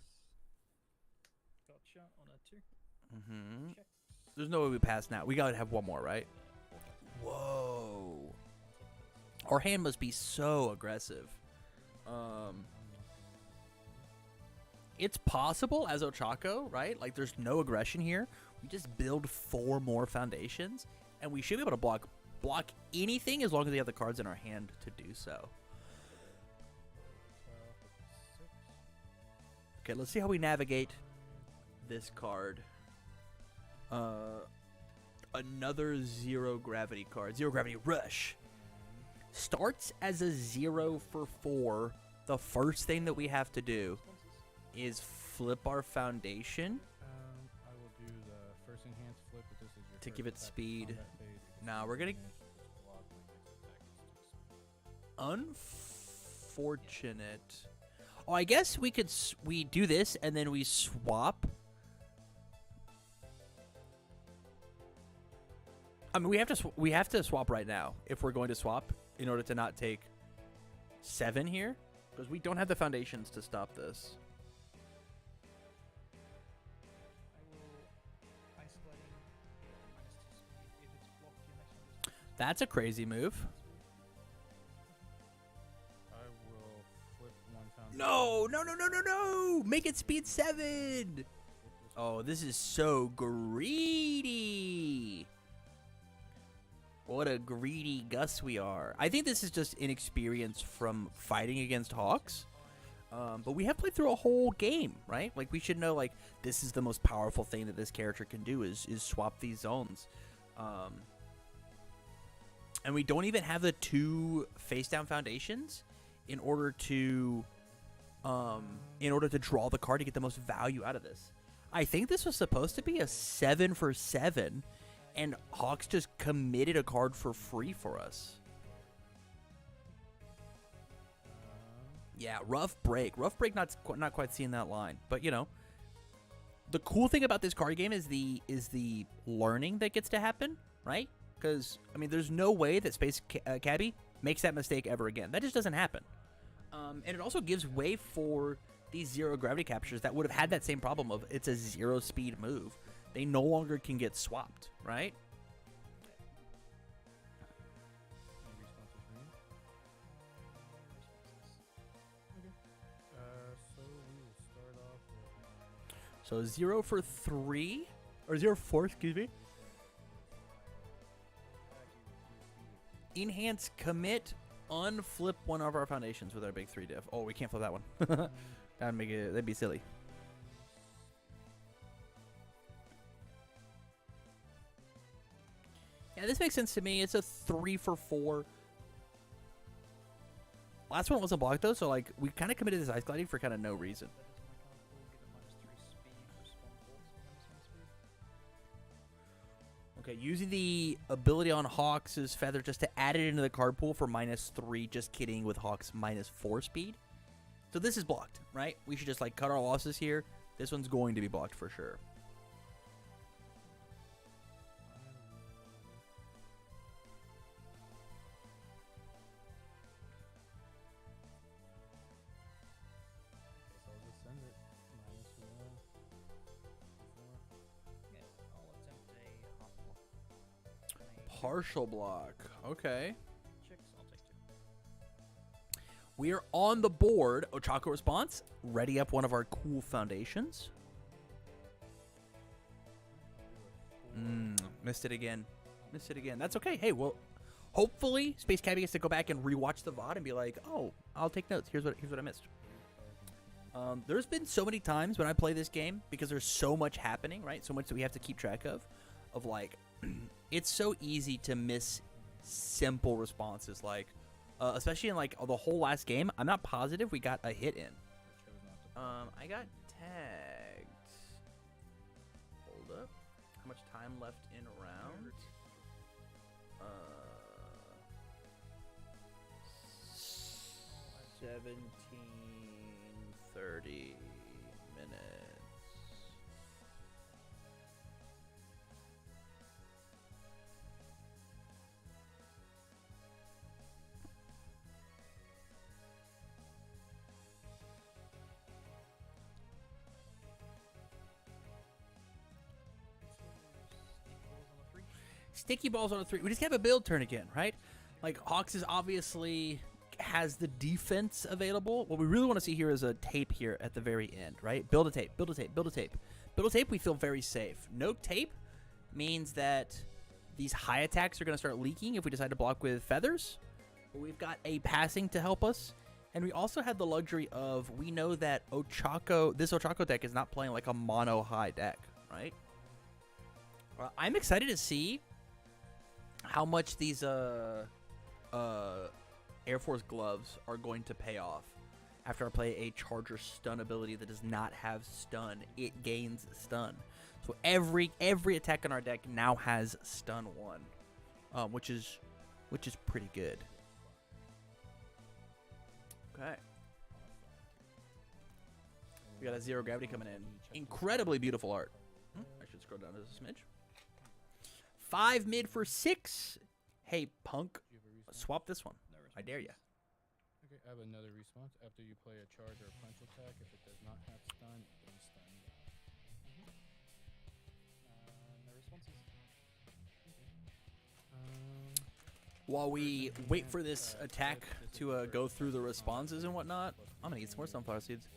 Gotcha on a 2. Mm-hmm. There's no way we pass now. We gotta have one more, right? Whoa. Our hand must be so aggressive. it's possible as Ochako, right? Like, there's no aggression here. We just build 4 more foundations, and we should be able to block anything as long as we have the cards in our hand to do so. Okay, let's see how we navigate this card. Another 0 gravity card. 0 gravity rush. Starts as a 0 for 4. The first thing that we have to do is flip our foundation. I will do the first enhanced flip, but this is your To first give it attack speed. combat phase. Nah, we're gonna- Block when next attack is Unfortunate. Oh, I guess we could we do this and then we swap. I mean, we have to swap right now if we're going to swap in order to not take 7 here, because we don't have the foundations to stop this. I will isolating -2 speed. If it's blocked, your next one is That's a crazy move. I will flip one foundation. No, no, no, no, no, no! Make it speed 7! Oh, this is so greedy. What a greedy Gus we are. I think this is just inexperience from fighting against Hawks. But we have played through a whole game, right? Like, we should know, like, this is the most powerful thing that this character can do is swap these zones. And we don't even have the 2 face-down foundations in order to draw the card to get the most value out of this. I think this was supposed to be a 7 for 7. And Hawks just committed a card for free for us. Yeah, rough break. Rough break, not quite seeing that line. But, you know, the cool thing about this card game is the learning that gets to happen, right? Because, I mean, there's no way that Space Cabbie makes that mistake ever again. That just doesn't happen. And it also gives way for these 0 gravity captures that would have had that same problem of it's a 0 speed move. They no longer can get swapped, right? Any responses from you? So we will start off with So 0 for 3, or 0 for 4, excuse me. Enhance, commit, unflip one of our foundations with our big 3 diff. Oh, we can't flip that one. That'd be silly. Yeah, this makes sense to me. It's a 3 for 4. Last one wasn't blocked though, so like we kind of committed this ice gliding for kind of no reason. Okay, using the ability on Hawks' feather just to add it into the card pool for -3. Just kidding, with Hawks -4 speed. So this is blocked, right? We should just like cut our losses here. This one's going to be blocked for sure. I'll just send it. -1. Yeah, I'll attempt a half block. Partial block. Okay. Chicks, I'll take 2. We are on the board. Ochako response. Ready up one of our cool foundations. Missed it again. Missed it again. That's okay. Hey, well, hopefully Space Cabbie gets to go back and rewatch the VOD and be like, oh, I'll take notes. Here's what I missed. There's been so many times when I play this game, because there's so much happening, right? So much that we have to keep track of like, it's so easy to miss simple responses, like, especially in like the whole last game. I'm not positive we got a hit in. I got tagged. Hold up. How much time left in round? 17:30 minutes. Sticky balls on a 3. We just have a build turn again, right? Like, Hawks is obviously has the defense available. What we really want to see here is a tape here at the very end, right? Build a tape, build a tape, build a tape. Build a tape, we feel very safe. No tape means that these high attacks are going to start leaking if we decide to block with feathers. But we've got a passing to help us. And we also had the luxury of, we know that this Ochako deck is not playing like a mono high deck, right? I'm excited to see how much these Air Force gloves are going to pay off. After I play a Charger stun ability that does not have stun, it gains stun. So every attack on our deck now has stun 1, which is pretty good. Okay. We got a zero gravity coming in. Incredibly beautiful art. I should scroll down just a smidge. 5 mid for 6. Hey, punk. Swap this one. I dare ya. Okay, I have another response. After you play a charge or a punch attack, if it does not have stun, it can stun you. No responses. While we wait for this attack to go through the responses and whatnot, I'm gonna eat some more sunflower seeds.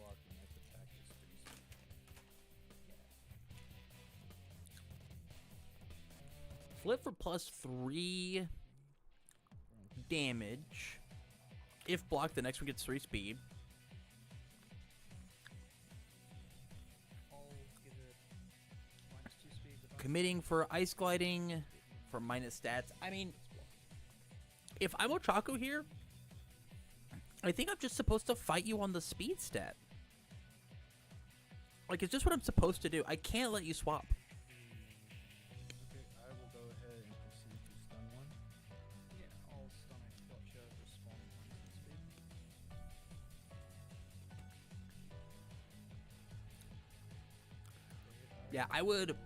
Flip for +3 damage. If blocked, the next one gets 3 speed. I'll give it -2 speed. Committing for ice gliding for minus stats. I mean, if I'm Ochako here, I think I'm just supposed to fight you on the speed stat. Like, it's just what I'm supposed to do. I can't let you swap. Okay, I will go ahead and proceed to stun 1. Yeah, I'll stun it. Gotcha. Respond -2 speed. Yeah, I would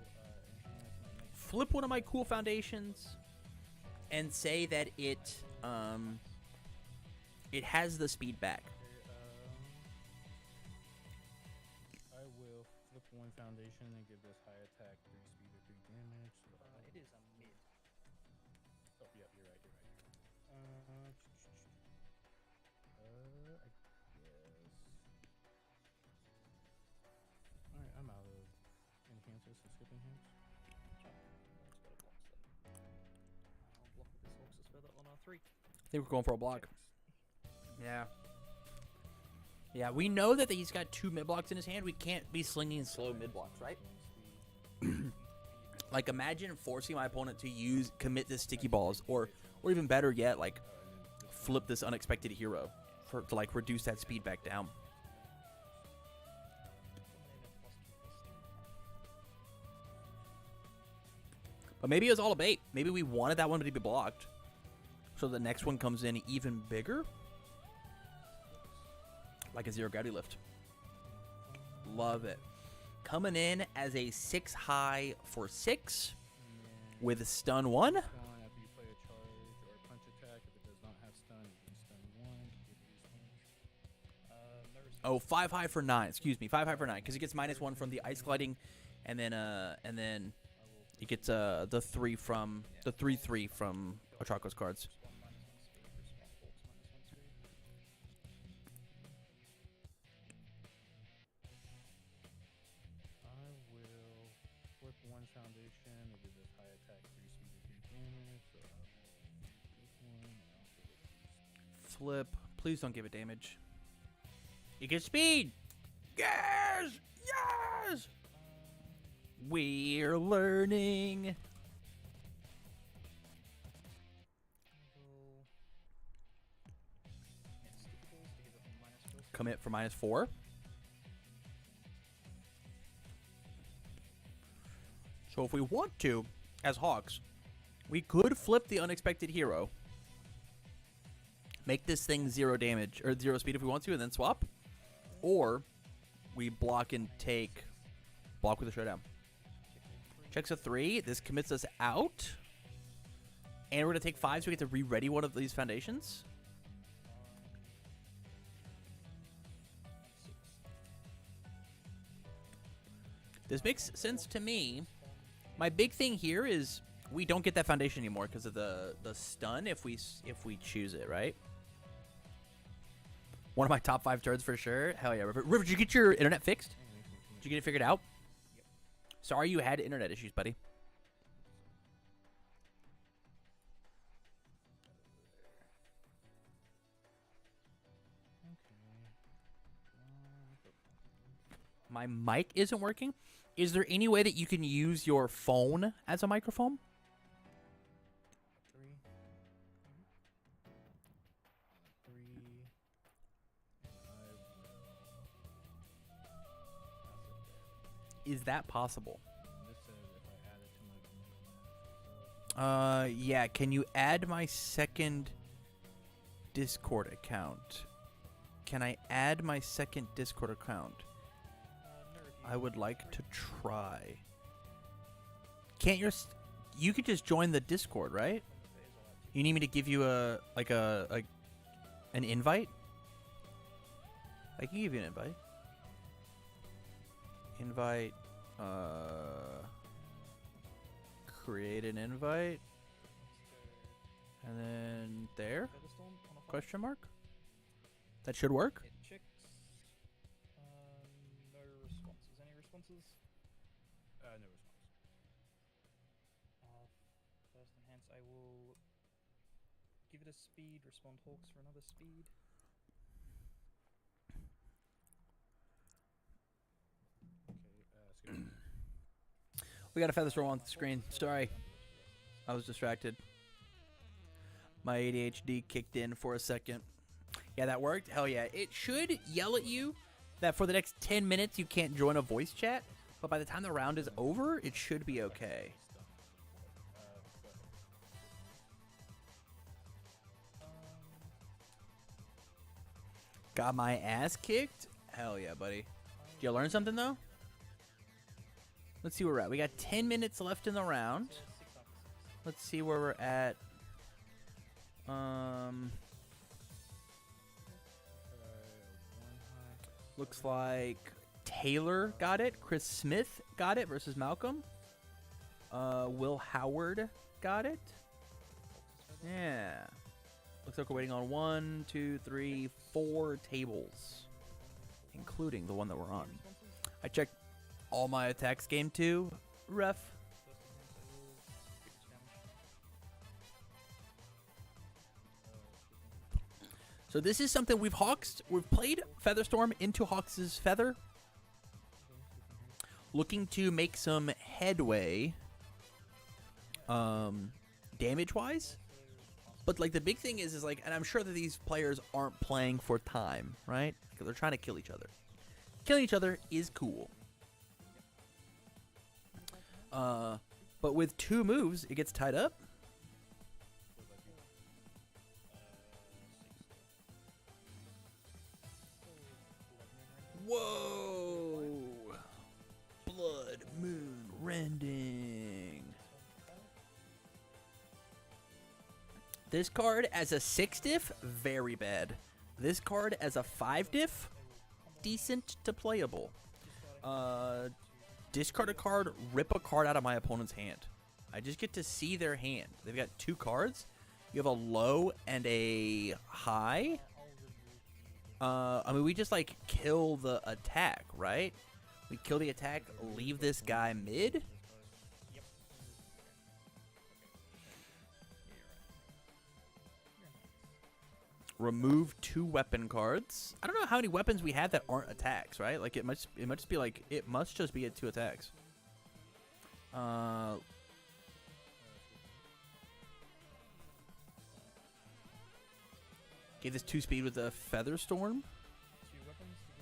flip one of my cool foundations and say that it has the speed back. I will flip 1 foundation and give this high attack 3 speed or 3 damage. So, It is a mid. oh, yeah, you're right. I guess. Alright, I'm out of enhancers, so skip enhance. It's got a block then. I'll block with this Hox's Feather on our 3. I think we're going for a block. Yeah. Yeah, we know that he's got 2 mid blocks in his hand. We can't be slinging slow mid blocks, right? Like, imagine forcing my opponent to commit this sticky balls, or even better yet, like, flip this unexpected hero to like reduce that speed back down. But maybe it was all a bait. Maybe we wanted that one to be blocked, so the next one comes in even bigger. Like a zero gravity lift. Love it. Coming in as a 6 high for 6 with a stun 1. After you play a charge or a punch attack, if it does not have stun, you can stun 1. No response. Oh, 5 high for 9. Excuse me, 5 high for 9, because he gets -1 from the ice gliding, and then he gets the 3 from the 3/3 from Ochako's cards. Flip 1 foundation and give this high attack 3 speed or 3 damage. So I'll this one and I'll give it 3 speed. Flip. Please don't give it damage. He gets speed. Yes! Yes! We're learning. Commit for -4. So if we want to, as Hawks, we could flip the unexpected hero. Make this thing 0 damage, or 0 speed if we want to, and then swap. Or we block and take, block with a showdown. Checks a 3. This commits us out. And we're going to take 5, so we get to re-ready one of these foundations. This makes sense to me. My big thing here is we don't get that foundation anymore because of the stun if we choose it, right? One of my top 5 turds for sure. Hell yeah, River. River, did you get your internet fixed? Did you get it figured out? Yep. Sorry you had internet issues, buddy. My mic isn't working. Is there any way that you can use your phone as a microphone? 3. 3. Is that possible? This says if I add it to my Yeah, can you add my second Discord account? Can I add my second Discord account? I would like to try. Can't you could just join the Discord, right? You need me to give you an invite? I can give you an invite. Invite, create an invite, and then there, question mark? That should work? It checks. No responses. Any responses? no response. First enhance, I will give it a speed, respond Hawks for another speed. Okay, excuse me. We got a feather storm on the screen. Sorry. I was distracted. My ADHD kicked in for a second. Yeah, that worked. Hell yeah. It should yell at you that for the next 10 minutes you can't join a voice chat, but by the time the round is over, it should be okay. Got my ass kicked? Hell yeah, buddy. Did you learn something, though? Let's see where we're at. We got 10 minutes left in the round. Let's see where we're at. Looks like Taylor got it. Chris Smith got it versus Malcolm. Will Howard got it. Yeah. Looks like we're waiting on 1, 2, 3, 4 tables, including the one that we're on. I checked all my attacks game 2. Ref. So this is something we've played Featherstorm into Hawks' Feather. Looking to make some headway damage-wise. But like the big thing is like, and I'm sure that these players aren't playing for time, right? Because they're trying to kill each other. Killing each other is cool. But with 2 moves, it gets tied up. Whoa! Blood Moon Rending. This card as a 6 diff, very bad. This card as a 5 diff, decent to playable. Discard a card, rip a card out of my opponent's hand. I just get to see their hand. They've got 2 cards. You have a low and a high. I mean, we just like kill the attack, right? We kill the attack, leave this guy mid. Remove 2 weapon cards. I don't know how many weapons we have that aren't attacks, right? Like it must be like it must just be at 2 attacks. Gave this 2 speed with a Feather Storm.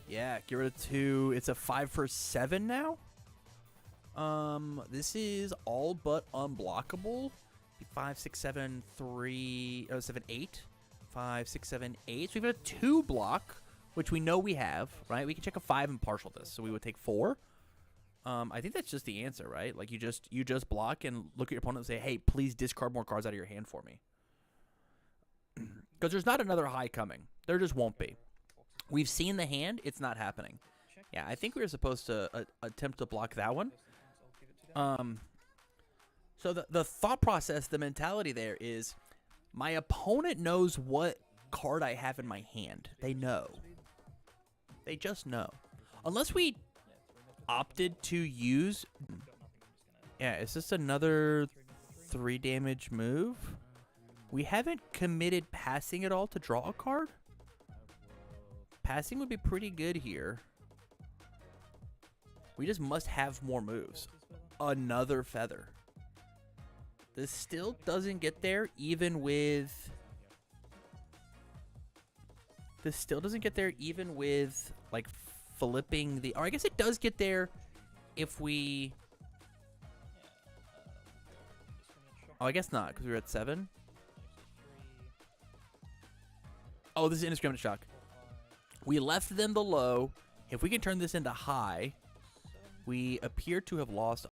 Yeah, get rid of 2. It's a 5 for 7 now. This is all but unblockable. 5, 6, 7, 3, 7, 8. 5, 6, 7, 8. So we've got a 2 block, which we know we have, right? We can check a 5 and partial this, so we would take 4. I think that's just the answer, right? Like you just block and look at your opponent and say, "Hey, please discard more cards out of your hand for me." Because there's not another high coming. There just won't be. We've seen the hand. It's not happening. Yeah, I think we were supposed to attempt to block that one. So the thought process, the mentality there is, my opponent knows what card I have in my hand. They know. They just know. Unless we opted to use... Yeah, it's just another 3 damage move. We haven't committed passing at all to draw a card. Passing would be pretty good here. We just must have more moves. Another feather. This still doesn't get there even with... This still doesn't get there even with, like, flipping the... Or I guess it does get there if we... Oh, I guess not, because we were at 7. Oh, this is indiscriminate shock. We left them the low. If we can turn this into high, we appear to have lost